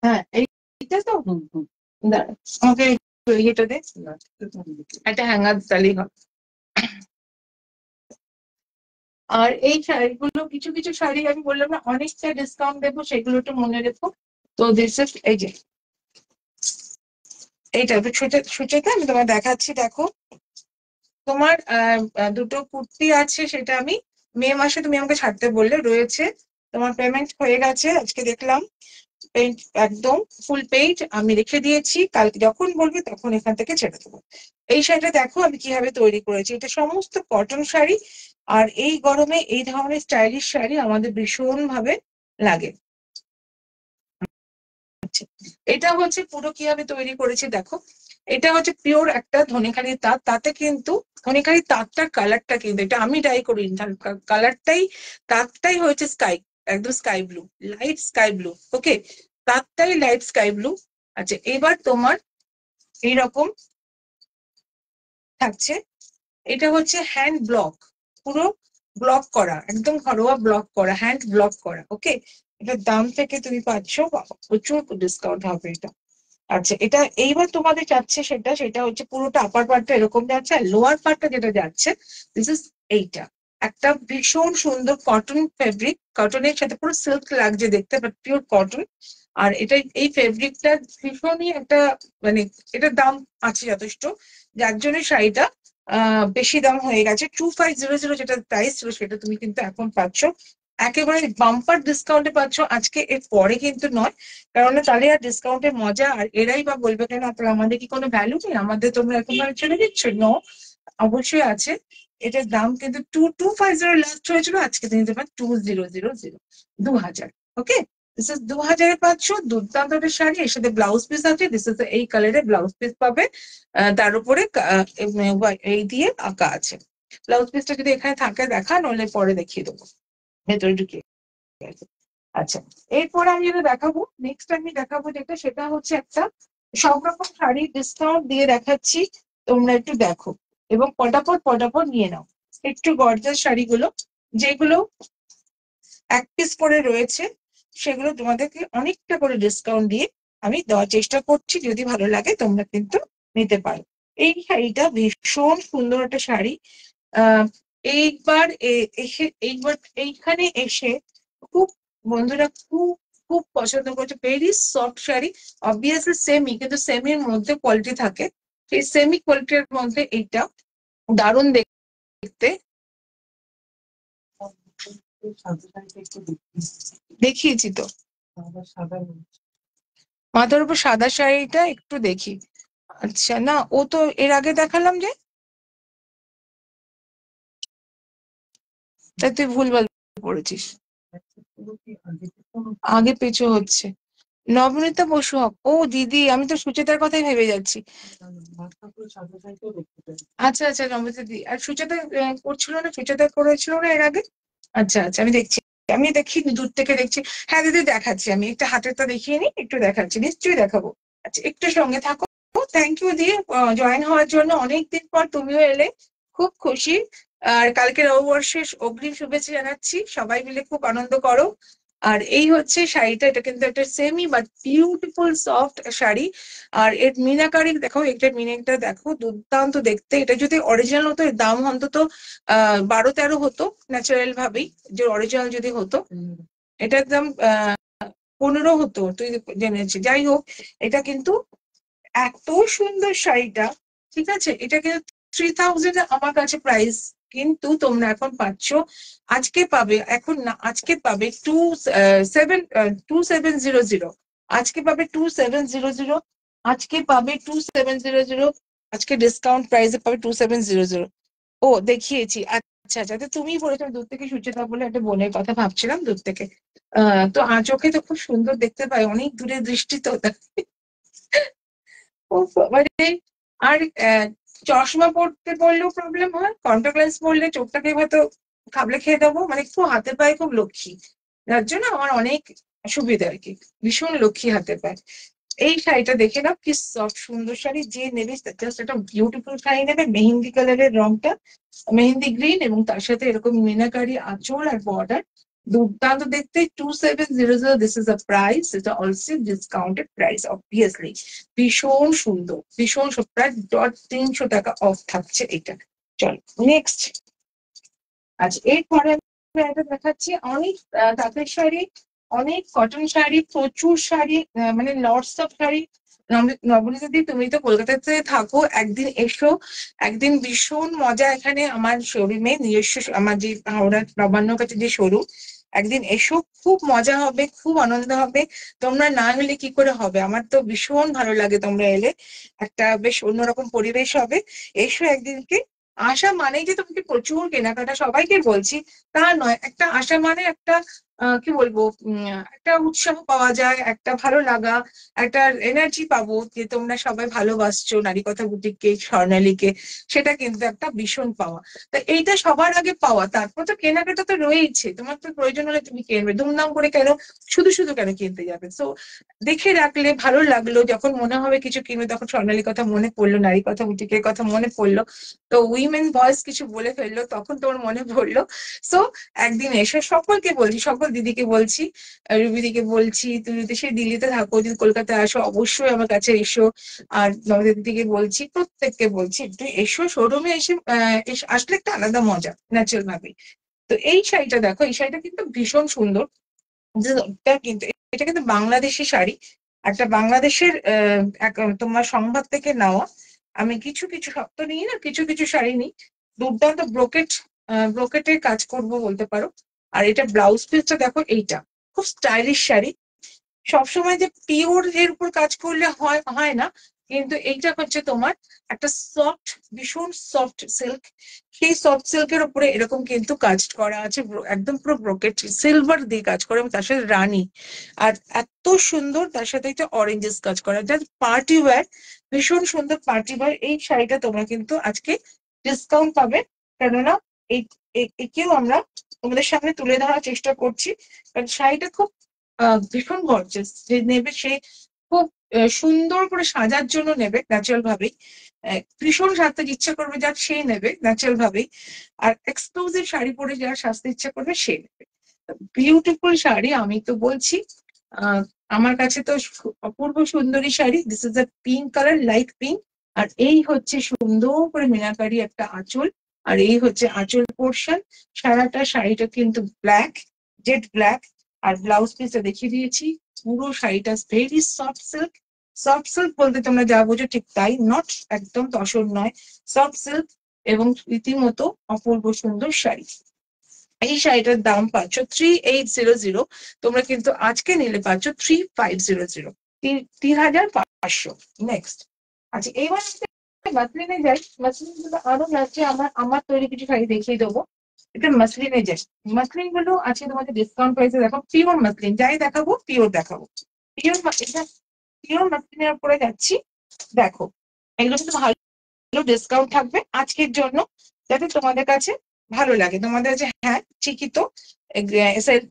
হ্যাঁ, এইটা তো দাঁড়া, আমাকে ইয়েটা দে, একটা হ্যাঙ্গার দিলেই হবে। আর এই শাড়িগুলো, কিছু কিছু শাড়ি আমি বললাম না অনেকটা ডিসকাউন্ট দেবো, সেগুলো একটু মনে রেখো। তো দিস ইজ, এই যে এইটা সুচেতা, আমি তোমার দেখাচ্ছি, দেখো। তোমার দুটো কুর্তি আছে, সেটা আমি মে মাসে তুমি আমাকে ছাড়তে বললে, রয়েছে। তোমার পেমেন্ট হয়ে গেছে আজকে দেখলাম, পেইন্ট একদম ফুল পেইড আমি রেখে দিয়েছি, কালকে যখন বলবে তখন এখান থেকে ছেড়ে দেবো। এই শাড়িটা দেখো আমি কিভাবে তৈরি করেছি, এটা সমস্ত কটন শাড়ি। আর এই গরমে এই ধরনের স্টাইলিশ শাড়ি আমাদের ভীষণ ভাবে লাগে। এটা হচ্ছে পুরো কিভাবে তৈরি করেছি দেখো। এটা হচ্ছে পিওর একটা ধনেখালি তাঁত, তাতে কিন্তু ধনেখালি তাঁতটার কালারটা কিন্তু, এটা আমি ডাই করি, কালারটাই, তাঁতটাই হয়েছে স্কাই, একদম sky blue, light sky blue. Okay, তাঁতটাই লাইট স্কাই ব্লু। আচ্ছা, এবার তোমার এইরকম থাকছে। এটা হচ্ছে হ্যান্ড ব্লক, পুরো ব্লক করা, একদম ঘরোয়া ব্লক করা, হ্যান্ড ব্লক করা। ওকে, এটার দাম থেকে তুমি পাচ্ছ, বাবা, প্রচুর ডিসকাউন্ট হবে এটা। আচ্ছা, এটা এইবার তোমাদের যাচ্ছে সেটা, সেটা হচ্ছে পুরোটা আপার পার্টটা এরকম যাচ্ছে, আর লোয়ার পার্টটা যেটা যাচ্ছে, দিস ইজ এইটা একটা ভীষণ সুন্দর কটন ফেব্রিক, কটনের সাথে পুরো সিল্ক লাগছে দেখতে, বাট পিওর কটন। আর এটা এই ফেব্রিকটা ভীষণই একটা মানে এটার দাম আছে যথেষ্ট, যার জন্য শাড়িটা বেশি দাম হয়ে গেছে। 2500 যেটা প্রাইস ছিল সেটা তুমি কিন্তু এখন পাচ্ছ একেবারে বাম্পার ডিসকাউন্টে পাচ্ছ আজকে, এর পরে কিন্তু নয়। কারণ তাহলে আর ডিসকাউন্টের মজা আর এরাই বা বলবে কেন তাহলে আমাদের কি কোনো ভ্যালু নেই, আমাদের তোমরা একেবারে ছেড়ে দিচ্ছ? নো, অবশ্যই আছে। এটার দাম কিন্তু 2250 লাস্ট হয়েছিল, আজকে তুমি দেবেন 2000, 2000। ওকে, দিস ইজ 2000-এ পাচ্ছ দুর্দান্ত একটা শাড়ি, এর সাথে ব্লাউজ পিস আছে। দিস ইজ এই কালারে ব্লাউজ পিস পাবে, তার উপরে এই দিয়ে আঁকা আছে। ব্লাউজ পিসটা যদি এখানে থাকে দেখা, নইলে পরে দেখিয়ে দেবো ভেতরে ঢুকিয়ে। আচ্ছা, এরপরে আমি যেটা দেখাবো, নেক্সট আমি দেখাবো যেটা, সেটা হচ্ছে একটা সব রকম শাড়ি ডিসকাউন্ট দিয়ে দেখাচ্ছি, তোমরা একটু দেখো এবং পটাপট পটাপট নিয়ে নাও। একটু গর্জাস শাড়িগুলো যেগুলো এক পিস করে রয়েছে, সেগুলো তোমাদেরকে অনেকটা করে ডিসকাউন্ট দিয়ে আমি দেওয়ার চেষ্টা করছি, যদি ভালো লাগে তোমরা কিন্তু নিতে পারো। এই শাড়িটা ভীষণ সুন্দর একটা শাড়ি। আহ এইবার এইবার এইখানে এসে খুব বন্ধুরা খুব খুব পছন্দ করছে। Very soft sari, obviously semi, কিন্তু সেমির মধ্যে কোয়ালিটি থাকে, সেই সেমি কোয়ালিটির মধ্যে এইটা দারুণ দেখতে। দেখিয়েছি তো, মাথার উপর সাদা শাড়িটা একটু দেখি। আচ্ছা, না ও তো এর আগে দেখালাম যে, তাই তুই ভুলভাল পড়েছিস, আগে পিছু হচ্ছে। নবনীতা বসু, ও দিদি, আমি তো সুচেতার কথাই ভেবে যাচ্ছি। আচ্ছা আচ্ছা, নবনীতা দিদি। আর সুচেতা করছিল না, সুচেতা করেছিল না এর আগে? আচ্ছা আচ্ছা, আমি দেখছি, আমি দেখি দূর থেকে দেখছি। হ্যাঁ দিদি, দেখাচ্ছি, আমি একটা হাতেরটা দেখিয়ে নিই, একটু দেখাচ্ছি, নিশ্চয়ই দেখাবো। আচ্ছা, একটু সঙ্গে থাকো। থ্যাংক ইউ দিয়ে জয়েন হওয়ার জন্য, অনেকদিন পর তুমিও এলে, খুব খুশি। আর কালকে নববর্ষের অগ্রিম শুভেচ্ছা জানাচ্ছি, সবাই মিলে খুব আনন্দ করো। আর এই হচ্ছে শাড়িটা, এটা কিন্তু একটা semi but beautiful soft sari. আর এর মিনাকারি দেখো, এটার মিনাটা দেখো, দুর্দান্ত দেখতে। এটা যদি অরিজিনাল হতো এর দাম অন্তত 12-13 হতো ন্যাচারাল ভাবেই, যে অরিজিনাল যদি হতো। এটার দাম 15 হতো, তুই জেনেছি। যাই হোক, এটা কিন্তু এত সুন্দর শাড়িটা, ঠিক আছে, এটা কিন্তু 3000 আমার কাছে প্রাইস, কিন্তু তোমরা এখন পাচ্ছ, আজকে পাবে, এখন না, আজকে পাবে 2700, আজকে পাবে 2700, আজকে পাবে 2700, আজকে ডিসকাউন্ট প্রাইসে পাবে 2700। ও দেখিয়েছি, আচ্ছা আচ্ছা, তো তুমি বলেছো দূর থেকে সুচেতা বলে একটা বোনের কথা ভাবছিলাম দূর থেকে। তো চোখে তো খুব সুন্দর দেখতে পাই, অনেক দূরে দৃষ্টি তো। মানে আর চশমা পড়তে পড়লেও প্রবলেম হয়, কন্টাক্ট লেন্স পড়লে চোখটাকে হয়তো খাবলে খেয়ে দেবো, মানে খুব হাতে পায়ে খুব লক্ষ্মী, যার জন্য আমার অনেক সুবিধা আর কি, ভীষণ লক্ষ্মী হাতে পায়ে। এই শাড়িটা দেখে নাও, কি সফট সুন্দর শাড়ি, যে নেবে জাস্ট একটা বিউটিফুল শাড়ি নেবে, মেহেন্দি কালারের রংটা, মেহেন্দি গ্রিন, এবং তার সাথে এরকম মিনাকারি আঁচল আর বর্ডার, দুর্দান্ত দেখতে। 2700, দিস ইজ আ প্রাইস, এটা অলসো ডিসকাউন্টেড প্রাইস অবভিয়াসলি। ভীষণ সুন্দর, ভীষণ প্রায় 300 টাকা অফ থাকছে এটা। চল নেক্সট। আচ্ছা, এরপরে আমি একটা দেখাচ্ছি, অনেক তাঁতের শাড়ি, অনেক কটন শাড়ি, প্রচুর শাড়ি, মানে লটস অফ শাড়ি। নবনীতা দি, তুমি তো কলকাতাতে থাকো, একদিন এসো, একদিন ভীষণ মজা এখানে আমার শোরুমে নিজস্ব, আমার যে হাওড়া নবান্নর কাছে যে শোরুম, একদিন এসো, খুব মজা হবে, খুব আনন্দ হবে। তোমরা না এলে কি করে হবে, আমার তো ভীষণ ভালো লাগে তোমরা এলে, একটা বেশ অন্যরকম পরিবেশ হবে। এসো একদিনকে। আশা মানেই যে তোমাকে প্রচুর কেনাকাটা, সবাইকে বলছি তা নয়, একটা আশা মানে একটা কি বলবো, একটা উৎসাহ পাওয়া যায়, একটা ভালো লাগা, একটা এনার্জি পাবো যে তোমরা সবাই ভালোবাসছো নারীকথা বুটিককে, স্বর্ণালীকে, সেটা কিন্তু একটা ভীষণ পাওয়া। তা এইটা সবার আগে পাওয়া, তারপর তো কেনাকাটা তো রয়েইছে, তোমার তো প্রয়োজন হলে তুমি কিনবে, দুমদাম করে কেন, শুধু শুধু কেন কিনতে যাবে? সো দেখে রাখলে ভালো লাগলো, যখন মনে হবে কিছু কিনবে, তখন স্বর্ণালীর কথা মনে পড়লো, নারীকথা বুটিকের কথা মনে পড়লো, তো উইমেন ভয়েস কিছু বলে ফেললো, তখন তোমার মনে পড়লো। সো একদিন এসে, সকলকে বলছি, সকল দিদিকে বলছি, রুবিদিকে বলছি, তুমি যদি সেই দিল্লিতে থাকো, যদি কলকাতায় আসো, অবশ্যই আমার কাছে এসো। আর নবদিতা দিদিকে বলছি, প্রত্যেককে বলছি, একটু এসো শোরুমে, এসে আসলে একটা আলাদা মজা ন্যাচারাল ভাবে। তো এই শাড়িটা দেখো, এই শাড়িটা কিন্তু ভীষণ সুন্দর, কিন্তু এটা কিন্তু বাংলাদেশি শাড়ি, একটা বাংলাদেশের তোমার সংবাদ থেকে নেওয়া। আমি কিছু কিছু, সব তো নিই না, কিছু কিছু শাড়ি নিই। দুর্দান্ত ব্রোকেটের কাজ করব বলতে পারো। আর এটা ব্লাউজ পিসটা দেখো, এইটা খুব স্টাইলিশ শাড়ি। সবসময় যে পিওর এর উপর কাজ করলে হয় হয় না, কিন্তু এইটা হচ্ছে তোমার একটা সফট, ভীষণ সফট সিল্ক। সেই সফট সিল্কের উপরে এরকম কিন্তু কাজ করা আছে, একদম পুরো ব্রোকেট সিলভার দিয়ে কাজ করে, এবং তার সাথে রানী। আর এত সুন্দর, তার সাথে একটা অরেঞ্জেস কাজ করা, জাস্ট পার্টি ওয়্যার, ভীষণ সুন্দর পার্টি ওয়্যার। এই শাড়িটা তোমরা কিন্তু আজকে ডিসকাউন্ট পাবে, কেননা এই একেও আমরা তোমাদের সামনে তুলে ধরার চেষ্টা করছি। কারণ শাড়িটা খুব ভীষণ গর্জিয়াস। যে নেবে সে খুব সুন্দর করে সাজার জন্য নেবে ন্যাচারাল ভাবেই, ভীষণ সাজতে ইচ্ছা করবে যার সেই নেবে ন্যাচারাল ভাবেই। আর এক্সক্লুসিভ শাড়ি পরে যারা সাজতে ইচ্ছা করবে সে নেবে। বিউটিফুল শাড়ি, আমি তো বলছি। আহ আমার কাছে তো অপূর্ব সুন্দরী sari. This is a pink colour, light pink. আর এই হচ্ছে সুন্দর করে মিনাকারি একটা আঁচল, আর এই হচ্ছে আঁচল পোর্শন। সারাটা শাড়িটা কিন্তু ব্ল্যাক, জেড ব্ল্যাক। আর ব্লাউজ পিসটা দেখিয়ে দিয়েছি। পুরো শাড়িটা very soft silk. Soft silk বলতে তোমরা যা বোঝো ঠিক তাই, নট একদম তসর নয়, সফট সিল্ক। এবং রীতিমতো অপূর্ব সুন্দর শাড়ি। এই শাড়িটার দাম পাচ্ছ 3800। তোমরা কিন্তু আজকে নিলে পাচ্ছ 3500, 3500। নেক্সট, আচ্ছা এইবার মাসলিনে যাই। মাসলিন গুলো আরো লাগছে, আমার তৈরি কিছু শাড়ি দেখিয়ে দেবো। এটা মাসলিনে যাই। মাসলিন গুলো আছে তোমাদের ডিসকাউন্ট প্রাইসে। দেখো পিওর মাসলিন, যাই দেখাবো পিওর দেখাবো। পিওর এটা পিওর মাসলিনের উপরে যাচ্ছি। দেখো এগুলো কিন্তু ভালো ডিসকাউন্ট থাকবে আজকের জন্য, যাতে তোমাদের কাছে ভালো লাগে, তোমাদের যে হ্যাঁ ঠিকই তো, সেল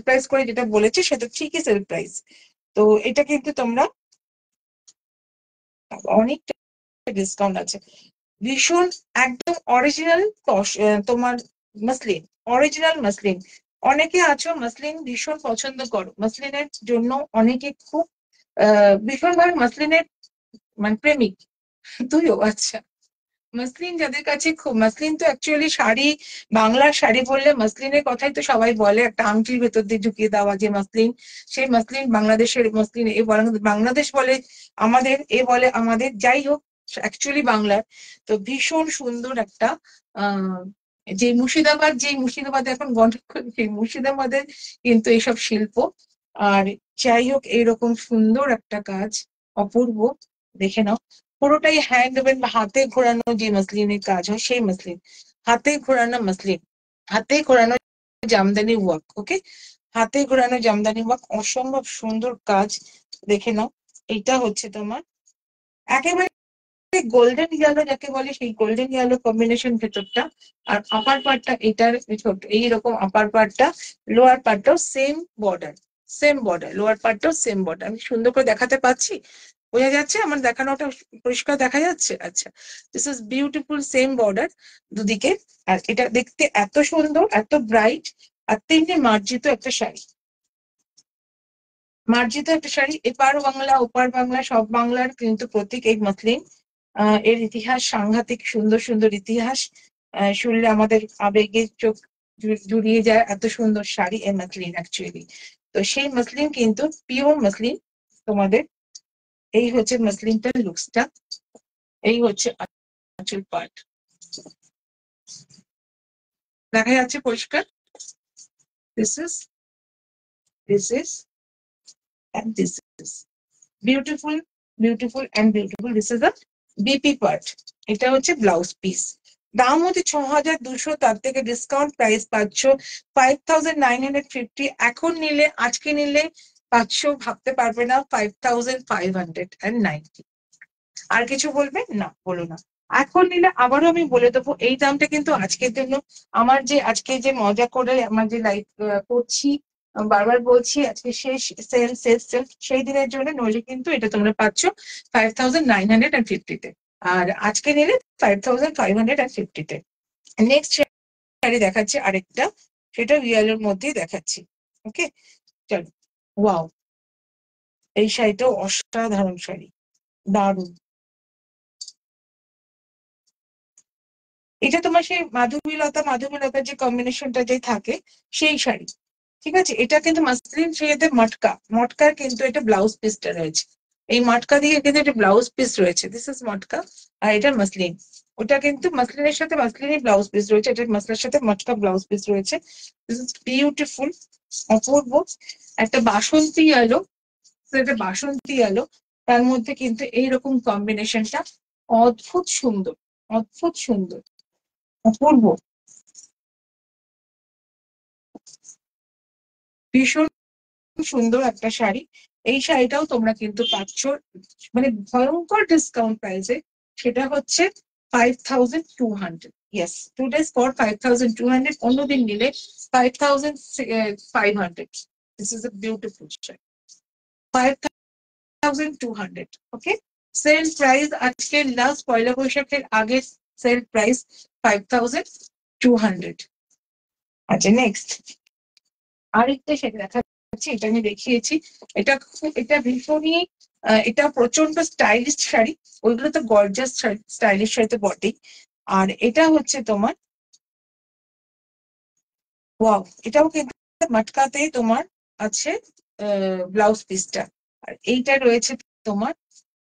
প্রাইস করে যেটা বলেছে সেটা ঠিকই সেল প্রাইস। তো এটা কিন্তু তোমরা অনেকটা ডিসকাউন্ট আছে। ভীষণ একদম অরিজিনাল তোমার মাসলিন, অরিজিনাল মাসলিন। অনেকে আছো মাসলিন ভীষণ পছন্দ করো, মাসলিনের জন্য অনেকে খুব ভীষণভাবে মাসলিনের মানে প্রেমিক। তুইও আচ্ছা। মসলিন যাদের কাছে খুব, মসলিন তো অ্যাকচুয়ালি শাড়ি, বাংলার শাড়ি বললে মসলিনের কথাই তো সবাই বলে, একটা আংটির ভেতর দিয়ে ঢুকিয়ে দেওয়া যে মসলিন, সেই মসলিন বাংলাদেশের মসলিন। এ বলে বাংলাদেশ বলে আমাদের, এ বলে আমাদের, যাই হোক অ্যাকচুয়ালি বাংলার। তো ভীষণ সুন্দর একটা আহ যে মুর্শিদাবাদ এখন বন্ধ করে, সেই মুর্শিদাবাদের কিন্তু এইসব শিল্প। আর যাই হোক এইরকম সুন্দর একটা কাজ, অপূর্ব। দেখে নাও, পুরোটাই হ্যান্ড বা হাতে ঘোরানো যে মসলিনের কাজ হয় সেই মসলিন, হাতে ঘোরানো মসলিন, হাতে ঘোরানো জামদানি ওয়ার্ক। ওকে, হাতে ঘোরানো জামদানি ওয়ার্ক, অসম্ভব সুন্দর কাজ। দেখে নাও, এইটা হচ্ছে তোমার একেবারে গোল্ডেন ইয়েলো যাকে বলে, সেই গোল্ডেন ইয়েলো কম্বিনেশন ভেতরটা। আর আপার পার্টটা এটার ছোট এইরকম আপার পার্টটা, লোয়ার পার্টটাও same border, same border, lower পার্টটাও সেম বর্ডার। আমি সুন্দর করে দেখাতে পাচ্ছি, বোঝা যাচ্ছে আমার দেখানোটা, পরিষ্কার দেখা যাচ্ছে? আচ্ছা, this is beautiful, same border দুদিকে। আর এটা দেখতে এত সুন্দর, এত ব্রাইট। আর তেমনি মার্জিত একটা শাড়ি, মার্জিত একটা শাড়ি। এপার বাংলা ওপার বাংলা সব বাংলার কিন্তু প্রতীক এই মসলিন। এর ইতিহাস সাংঘাতিক, সুন্দর সুন্দর ইতিহাস। শুনলে আমাদের আবেগে চোখ জুড়িয়ে যায়, এত সুন্দর শাড়ি এই মসলিন অ্যাকচুয়ালি। তো সেই মসলিন কিন্তু পিওর মসলিন তোমাদের। এই হচ্ছে মসলিনটার লুকসটা, এই হচ্ছে আঁচল পার্ট, দেখা যাচ্ছে পরিষ্কার? This is, this is, and this is beautiful, beautiful and beautiful. This is the BP part. এটা হচ্ছে ব্লাউজ পিস। দাম হচ্ছে 6200, তার থেকে ডিসকাউন্ট প্রাইস পাচ্ছ 5950। এখন নিলে, আজকে নিলে পাচ্ছ, ভাবতে পারবে না, 5590। আর কিছু বলবে না? বলো না। এখন নিলে আবারও আমি বলে দেবো, এই দামটা কিন্তু আজকের জন্য। আমার যে আজকে যে মজা করে আমার যে লাইভ করছি, বারবার বলছি আজকে শেষ সেল, শেষ সেল, সেই দিনের জন্য, নইলে কিন্তু এটা তোমরা পাচ্ছ 5950-তে। আর আজকে নিলে 5550-তে। নেক্সট শাড়ি দেখাচ্ছি আরেকটা, সেটা রিয়ালের মধ্যেই দেখাচ্ছি। ওকে, চলো। ওয়াও, এই শাড়িটাও অসাধারণ শাড়ি, দারুণ। এটা তোমার সেই মাধবীলতার যে কম্বিনেশনটা যে থাকে, সেই শাড়ি। ঠিক আছে, এটা কিন্তু মাসলিন সেটাতে মটকা, মটকার কিন্তু এটা ব্লাউজ পিসটা রয়েছে, এই মটকা দিয়ে কিন্তু এটা ব্লাউজ পিস রয়েছে, দিস ইজ মটকা, আর এটা মাসলিন। ওটা কিন্তু মাসলিনের সাথে মাসলিনের ব্লাউজ পিস রয়েছে, এটা মাসলার সাথে মটকা ব্লাউজ পিস রয়েছে। দিস ইজ বিউটিফুল, অপূর্ব। একটা বাসন্তী আলো, এটা বাসন্তী আলো, তার মধ্যে কিন্তু এইরকম কম্বিনেশনটা অদ্ভুত সুন্দর, অদ্ভুত সুন্দর, অপূর্ব, ভীষণ সুন্দর একটা শাড়ি। এই শাড়িটাও তোমরা কিন্তু পাচ্ছ মানে ভয়ঙ্কর ডিসকাউন্ট প্রাইসে, সেটা হচ্ছে 5200। ইয়েস, টু ডেজ ফর 5200, অন্যদিন নিলে 5500। This is a beautiful sari, 5200। Okay, sale price আজকে লাস্ট পয়লা বৈশাখের আগে সেল প্রাইস 5200। আচ্ছা, নেক্সট আরেকটা সেটা দেখাচ্ছি, এটা আমি দেখিয়েছি। এটা ভীষণই এটা প্রচন্ড স্টাইলিশ শাড়ি, ওইগুলো তো গর্জাস স্টাইলিশ শাড়ি তো বটেই। আর এটা হচ্ছে তোমার ওয়াও, এটাও কিন্তু মটকাতে তোমার আছে ব্লাউজ পিসটা। আর এইটা রয়েছে তোমার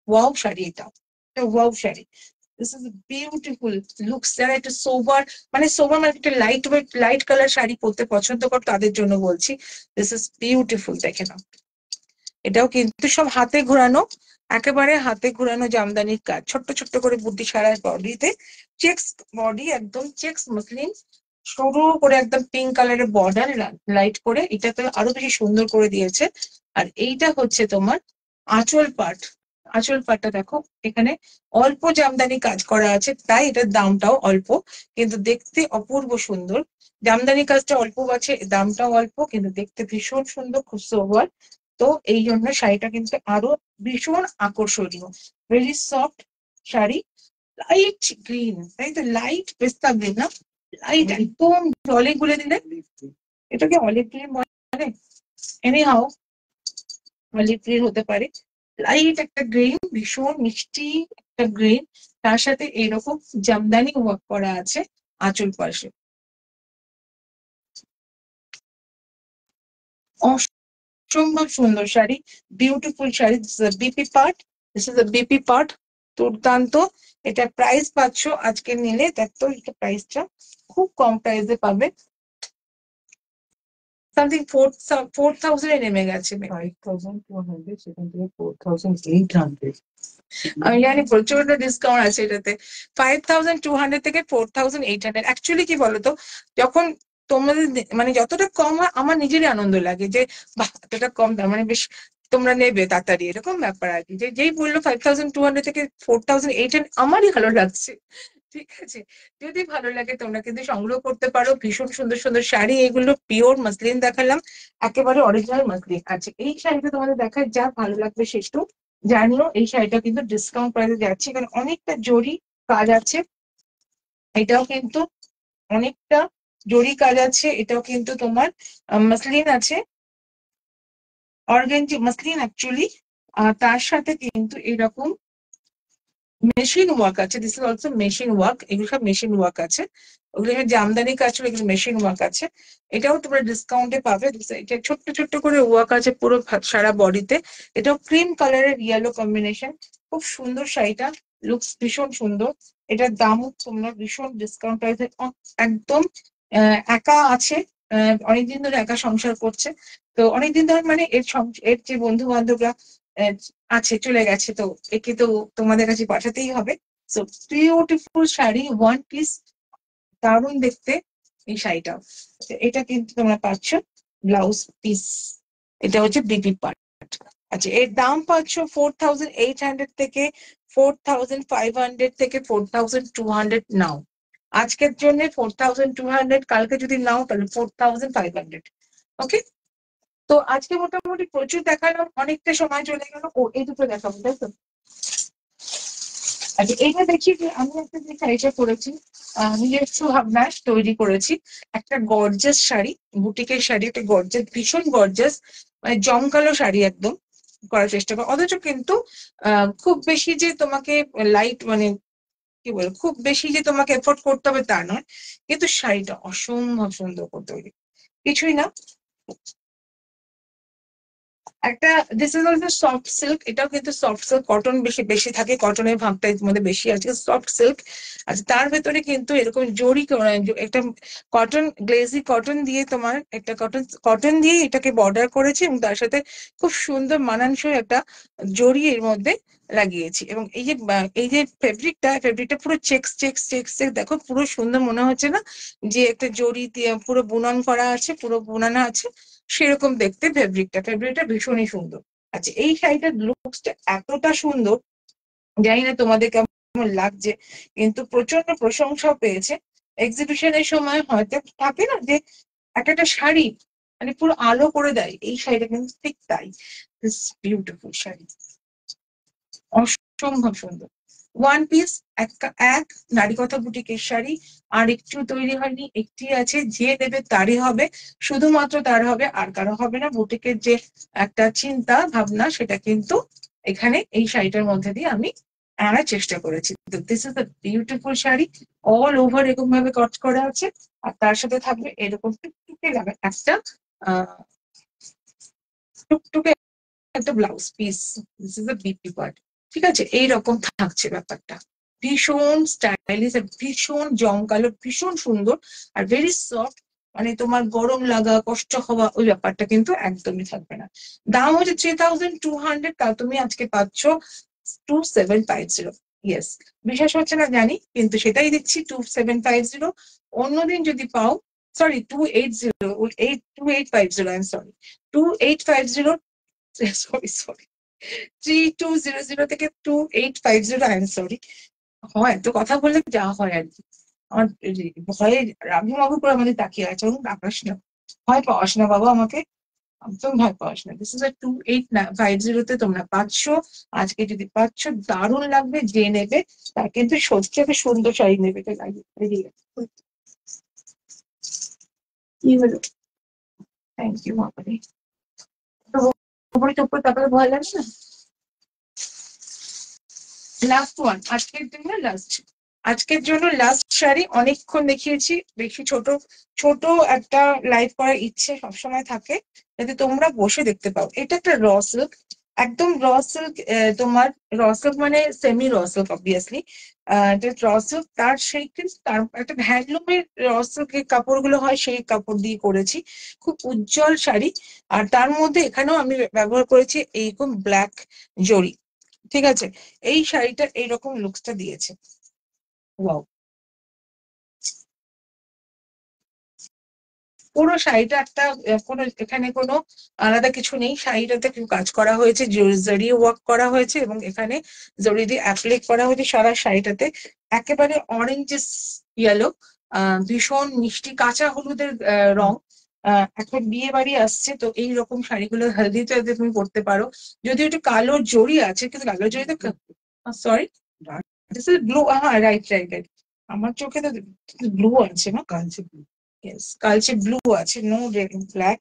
ওয়াও শাড়ি, এটা wow sari. This is beautiful looks. যারা একটু সোবার মানে সোবার মানে একটা light weight light colour sari পরতে পছন্দ কর, তাদের জন্য বলছি। দিস ইজ বিউটিফুল, দেখে নাও। এটাও কিন্তু সব হাতে ঘোরানো, একেবারে হাতে ঘোরানো জামদানির কাজ, ছোট্ট ছোট্ট করে বুদ্ধি সারার বডিতে চেক্স, বডি একদম চেক্স মসলিন, সরু করে একদম পিঙ্ক কালারের বর্ডার লাইট করে, এটাতে আরো বেশি সুন্দর করে দিয়েছে। আর এইটা হচ্ছে তোমার আঁচল পাট, আঁচল পাটটা দেখো, এখানে অল্প জামদানি কাজ করা আছে, তাই এটার দামটাও অল্প, কিন্তু দেখতে অপূর্ব সুন্দর। জামদানি কাজটা অল্প আছে, দামটাও অল্প, কিন্তু দেখতে ভীষণ সুন্দর, খুব সোবার। তো এই জন্য শাড়িটা কিন্তু আরো ভীষণ আকর্ষণীয়, very soft sari, light green, তাই তো, লাইট পেস্তা গ্রিন না, লাইট একদম জলে গুলে দিলে এটাকে অলিভ গ্রিন বলে, এনি হাউ অলিভ গ্রিন হতে পারে, লাইট একটা গ্রিন, ভীষণ মিষ্টি একটা গ্রিন, তার সাথে এরকম জামদানি ওয়ার্ক করা আছে আঁচল পাশে, অসম্ভব সুন্দর sari, beautiful sari. This is BP part, this is BP part, দুর্দান্ত। এটা প্রাইস পাচ্ছ আজকে নিলে, দেখতো এটা প্রাইসটা খুব কম প্রাইসে পাবে, সামথিং 4000 এ নেমে গেছে। 5200, সেখান থেকে 4800। আমি জানি প্রচুর ডিসকাউন্ট আছে এটাতে, 5200 থেকে 4800। অ্যাকচুয়ালি কি বলতো, যখন তোমাদের মানে যতটা কম হয় আমার নিজেরই আনন্দ লাগে, যে বাহ এতটা কম দাম, মানে বেশ তোমরা নেবে তাড়াতাড়ি, এরকম ব্যাপার আর কি। যে যেই বললো 5200 থেকে 4800, আমারই ভালো লাগছে। ঠিক আছে, যদি ভালো লাগে তোমরা কিন্তু সংগ্রহ করতে পারো, ভীষণ সুন্দর সুন্দর শাড়ি, এগুলো পিওর মাসলিন দেখালাম, একেবারে অরিজিনাল মাসলিন। আচ্ছা, এই শাড়িটা তোমাদের দেখায়, যা ভালো লাগবে সেটু জানিও। এই শাড়িটা কিন্তু ডিসকাউন্ট প্রাইসে যাচ্ছে, কারণ অনেকটা জরি কাজ আছে, এটাও কিন্তু অনেকটা জরি কাজ আছে, এটাও কিন্তু তোমার মাসলিন আছে, অর্গানজি মাসলিন অ্যাকচুয়ালি। তার সাথে কিন্তু এরকম মেশিন ওয়ার্ক আছে, this is also machine work, এগুলো সব মেশিন ওয়ার্ক আছে, ওগুলো জামদানি কাজ ছিল, এগুলো মেশিন ওয়ার্ক আছে। এটাও তোমরা ডিসকাউন্টে পাবে, এটা ছোট্ট ছোট্ট করে ওয়ার্ক আছে পুরো সারা বডিতে। এটাও ক্রিম কালারের ইয়েলো কম্বিনেশন, খুব সুন্দর শাড়িটা, লুকস ভীষণ সুন্দর। এটার দামও তোমরা ভীষণ ডিসকাউন্ট প্রাইসে একদম। একা আছে, অনেকদিন ধরে একা সংসার করছে, তো অনেকদিন ধরে মানে এর যে বন্ধু বান্ধবরা আছে চলে গেছে, তো একে তো তোমাদের কাছে পাঠাতেই হবে। So beautiful sari, one piece, দারুণ দেখতে এই শাড়িটা। এটা কিন্তু তোমরা পাচ্ছ ব্লাউজ পিস, এটা হচ্ছে বিপি পার্ট। আচ্ছা, এর দাম পাচ্ছ 4800 থেকে 4500 থেকে 4200 নাও। আজকের জন্য 4200, কালকে যদি নাও তাহলে 4500। ওকে, তো আজকে মোটামুটি প্রচুর দেখালাম, অনেকটা সময় চলে গেল। ও, এই দুটো দেখাবো তাই তো। আচ্ছা, এইটা দেখি যে আমি একটা যে শাড়িটা করেছি, নিজস্ব ভাবনায় তৈরি করেছি, একটা গর্জাস শাড়ি, বুটিকের শাড়ি, একটা গর্জাস, ভীষণ গর্জাস, মানে জমকালো শাড়ি একদম করার চেষ্টা করো, অথচ কিন্তু খুব বেশি যে তোমাকে লাইট মানে কি বল, খুব বেশি যে তোমাকে এফোর্ট করতে হবে তা নয়, কিন্তু শাড়িটা অসম্ভব সুন্দর করে তৈরি, কিছুই না। একটা this is also soft silk, এটাও কিন্তু সফট সিল্ক, কটন বেশি বেশি থাকে, কটনের ভাবটা এর মধ্যে বেশি আছে, সফট সিল্ক। আচ্ছা, তার ভেতরে কিন্তু এরকম জরি একটা কটন, গ্লেজি কটন দিয়ে তোমার একটা কটন কটন দিয়ে এটাকে বর্ডার করেছি, এবং তার সাথে খুব সুন্দর মানানসই একটা জরি এর মধ্যে লাগিয়েছি। এবং এই যে ফেব্রিকটা পুরো চেক্স চেক্স চেক্স চেক্স, দেখো পুরো সুন্দর মনে হচ্ছে না যে একটা জরি দিয়ে পুরো বুনন করা আছে, পুরো বুনানো আছে, সেরকম দেখতে ফেব্রিকটা ভীষণই সুন্দর। আচ্ছা, এই শাড়িটার লুকসটা এতটা সুন্দর, জানি না তোমাদের কেমন লাগছে, কিন্তু প্রচন্ড প্রশংসাও পেয়েছে। এক্সিবিশনের সময় হয়তো থাকে না যে একটা একটা শাড়ি মানে পুরো আলো করে দেয়, এই শাড়িটা কিন্তু ঠিক তাই। দিস বিউটিফুল শাড়ি, অসম্ভব সুন্দর। ওয়ান পিস, এক নারীকথা বুটিকের শাড়ি, আর একটু তৈরি হয়নি, একটি আছে, যে নেবে তারই হবে, শুধুমাত্র তার হবে, আর কারো হবে না। বুটিকের যে একটা চিন্তা ভাবনা, সেটা কিন্তু এখানে এই শাড়িটার মধ্যে দিয়ে আমি আনার চেষ্টা করেছি। This is the beautiful sari, all over এরকম ভাবে কাজ করা আছে, আর তার সাথে থাকবে এরকম টুকটুকে একটা আহ টুকটুকে একটা blouse piece. This is the beauty part. ঠিক আছে, এইরকম থাকছে ব্যাপারটা, ভীষণ স্টাইলিশ, ভীষণ জমকালো, ভীষণ সুন্দর, আর ভেরি সফট। মানে তোমার গরম লাগা, কষ্ট হওয়া, ওই ব্যাপারটা কিন্তু একদমই থাকবে না। দাম হচ্ছে 3200, তা তুমি আজকে পাচ্ছ 2750। ইয়েস, বিশ্বাস হচ্ছে না জানি, কিন্তু সেটাই দিচ্ছি 2750। অন্যদিন যদি পাও, sorry 280, 2850, I am sorry, 2850, sorry sorry, 3200 থেকে 2850, আই এম সরি। হয় তো, কথা বললে যা হয় আর কি। আমার ভয়ে রাঘু মাঘু করে আমাদের তাকিয়ে আছে, আকাশ না, ভয় পাওয়াস না বাবা আমাকে, একদম ভয় পাওয়াস না। দিস ইজ 2850 তে তোমরা পাচ্ছ। আজকে যদি পাচ্ছ, দারুণ লাগবে, যে নেবে তার কিন্তু সত্যি একটা সুন্দর শাড়ি নেবে, তো কি হলো, থ্যাংক ইউ মামারি। তো উপরে চুপ করে তাকালে ভয় লাগে না। লাস্ট ওয়ান, আজকের জন্য লাস্ট শাড়ি, অনেকক্ষণ দেখিয়েছি, বেশি ছোট ছোট একটা লাইভ করার ইচ্ছে সবসময় থাকে, যাতে তোমরা বসে দেখতে পাও। এটা একটা র সিল্ক, একদম র সিল্ক, তোমার র সিল্ক মানে সেমি র সিল্ক অবভিয়াসলি, এটা র সিল্ক, তার সেই তার একটা হ্যান্ডলুমের র সিল্কের কাপড়গুলো হয়, সেই কাপড় দিয়ে করেছি, খুব উজ্জ্বল শাড়ি। আর তার মধ্যে এখানেও আমি ব্যবহার করেছি এইরকম ব্ল্যাক জরি। ঠিক আছে, এই শাড়িটা এইরকম লুকসটা দিয়েছে। ওয়াও, পুরো শাড়িটা একটা কোনো এখানে কোনো আলাদা কিছু নেই, শাড়িটাতে কাজ করা হয়েছে, জরি ওয়ার্ক করা হয়েছে, এবং এখানে জরি দিয়ে অ্যাপ্লিক করা হয়েছে সারা শাড়িটাতে। একেবারে অরেঞ্জ ইয়েলো, ভীষণ মিষ্টি কাঁচা হলুদের রং। এখন বিয়ে বাড়ি আসছে, তো এই রকম শাড়িগুলো হলদিতে তুমি পরতে পারো, যদিও একটু কালো জরি আছে, কিন্তু কালো জড়িতে, সরি, দিস ইজ ব্লু, হ্যাঁ রাইট রাইট রাইট, আমার চোখে তো ব্লু আছে না, কালচে ব্লু, ইয়েস কালচে ব্লু আছে, নো রেড ব্ল্যাক,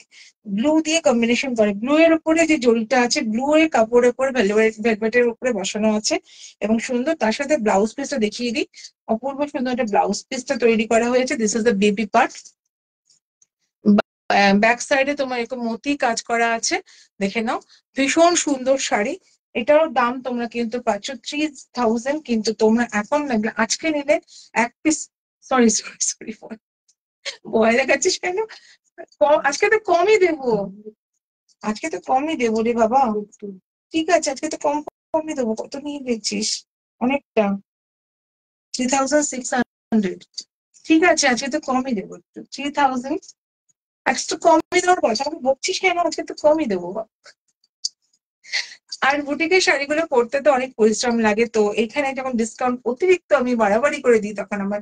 ব্লু দিয়ে কম্বিনেশন করে, ব্লু এর উপরে যে জরিটা আছে, ব্লু এর কাপড়ের উপরে ভেলভেটের উপরে বসানো আছে, এবং সুন্দর। তার সাথে ব্লাউজ পিসটা দেখিয়ে দিই, অপূর্ব সুন্দর একটা ব্লাউজ পিসটা তৈরি করা হয়েছে। This is the baby part. Back সাইডে তোমার এরকম মতি কাজ করা আছে, দেখে নাও, ভীষণ সুন্দর শাড়ি। এটারও দাম তোমরা কিন্তু পাচ্ছ 3000, কিন্তু তোমরা এখন আজকে নিলে এক পিস, সরি সরি সরি, ভয় দেখাচ্ছিস কেন, আজকে তো কমই দেবো, আজকে তো কমই দেবো রে বাবা। ঠিক আছে, আজকে তো কমই দেবো, কত নিয়ে দেখছিস, অনেকটা, 3600। ঠিক আছে, আজকে তো কমই দেবো, 3000, আজকে তো কমই দেওয়ার কথা, আমি বলছিস কেন, আজকে তো কমই দেবো। আর বুটিকের শাড়িগুলো পরতে তো অনেক পরিশ্রম লাগে, তো এখানে যখন ডিসকাউন্ট অতিরিক্ত আমি বাড়াবাড়ি করে দিই, তখন আমার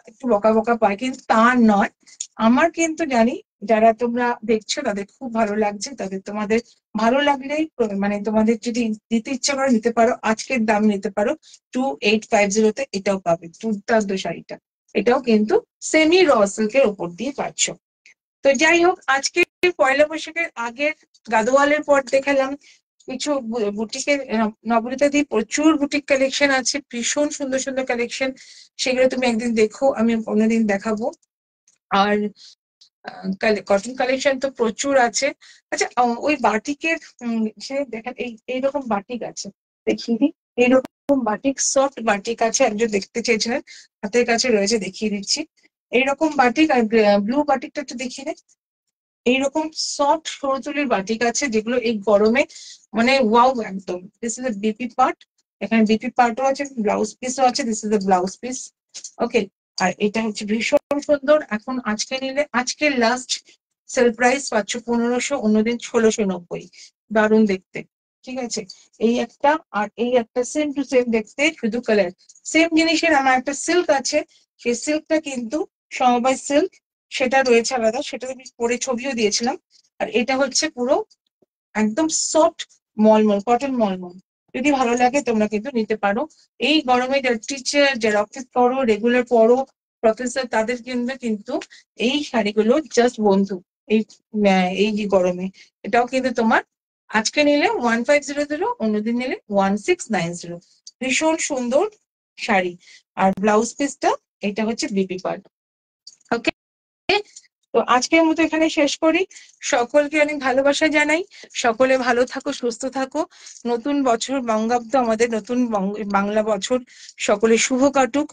একটু বকা বকা পাই, কিন্তু তা নয়। আমার কিন্তু জানি, যারা তোমরা দেখছো তাদের খুব ভালো লাগছে, তাদের তোমাদের ভালো লাগলেই মানে তোমাদের যদি দিতে ইচ্ছা করে নিতে পারো, আজকের দাম নিতে পারো 2850 তে, এটাও পাবে দুর্দান্ত শাড়িটা। এটাও কিন্তু সেমি র সিল্কের ওপর দিয়ে পাচ্ছ। তো যাই হোক, আজকে পয়লা বৈশাখের আগের গাদোয়ালের পর দেখালাম কিছু বুটিকের, নবনীতা দি প্রচুর বুটিক কালেকশন আছে, ভীষণ সুন্দর সুন্দর কালেকশন, সেগুলো তুমি একদিন দেখো, আমি অন্যদিন দেখাবো। আর কটন কালেকশন তো প্রচুর আছে। আচ্ছা, ওই বাটিকের সে দেখেন এইরকম বাটিক আছে, দেখিয়ে দিই। এইরকম বাটিক, সফট বাটিক আছে, একজন দেখতে চেয়েছিলেন, হাতের কাছে রয়েছে, দেখিয়ে দিচ্ছি। এইরকম বাটিক, আর ব্লু বাটিকটা একটু দেখিয়ে দেয়। এইরকম সফট সরুতুলির বাটিক আছে, যেগুলো এই গরমে মানে ওয়াও একদম। This is a BP part, এখানে বিপি পার্টও আছে, ব্লাউজ পিসও আছে, this is a blouse piece. Okay, আর এটা হচ্ছে ভীষণ সুন্দর। এখন আজকে নিলে, আজকে লাস্ট সেল প্রাইস পাচ্ছ 1500, অন্যদিন 1690। দারুণ দেখতে, ঠিক আছে। এই একটা আর এই একটা সেম টু সেম দেখতে, শুধু কালার সেম জিনিসের। আমার একটা সিল্ক আছে, সেই সিল্কটা কিন্তু সমবায় সিল্ক, সেটা রয়েছে আলাদা, সেটা আমি পরে ছবিও দিয়েছিলাম। আর এটা হচ্ছে পুরো একদম সফট মলমল, কটন মলমল। যদি ভালো লাগে তোমরা কিন্তু নিতে পারো। এই গরমে যারা টিচার, যারা অফিস করো, রেগুলার পড়ো, প্রফেসর, তাদের কিন্তু এই শাড়িগুলো জাস্ট বন্ধু। এই এই যে গরমে, এটাও কিন্তু তোমার আজকে নিলে 1500, অন্যদিন নিলে 1690। ভীষণ সুন্দর শাড়ি। আর ব্লাউজ পিসটা এটা হচ্ছে বিপি পার্ট। ওকে, তো আজকের মতো এখানে শেষ করি। সকলকে অনেক ভালোবাসা জানাই। সকলে ভালো থাকো, সুস্থ থাকো। নতুন বছর বঙ্গাব্দ, আমাদের নতুন বাংলা বছর সকলে শুভ কাটুক,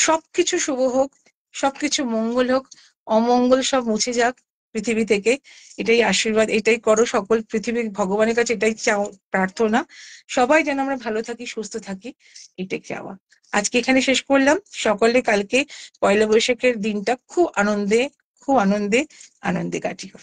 সবকিছু শুভ হোক, সবকিছু মঙ্গল হোক, অমঙ্গল সব মুছে যাক পৃথিবী থেকে। এটাই আশীর্বাদ, এটাই করো সকল পৃথিবীর ভগবানের কাছে, এটাই চাও, প্রার্থনা। সবাই যেন আমরা ভালো থাকি, সুস্থ থাকি, এটাই চাওয়া। আজকে এখানে শেষ করলাম। সকলে কালকে পয়লা বৈশাখের দিনটা খুব আনন্দে, খুব আনন্দে আনন্দে কাটিও।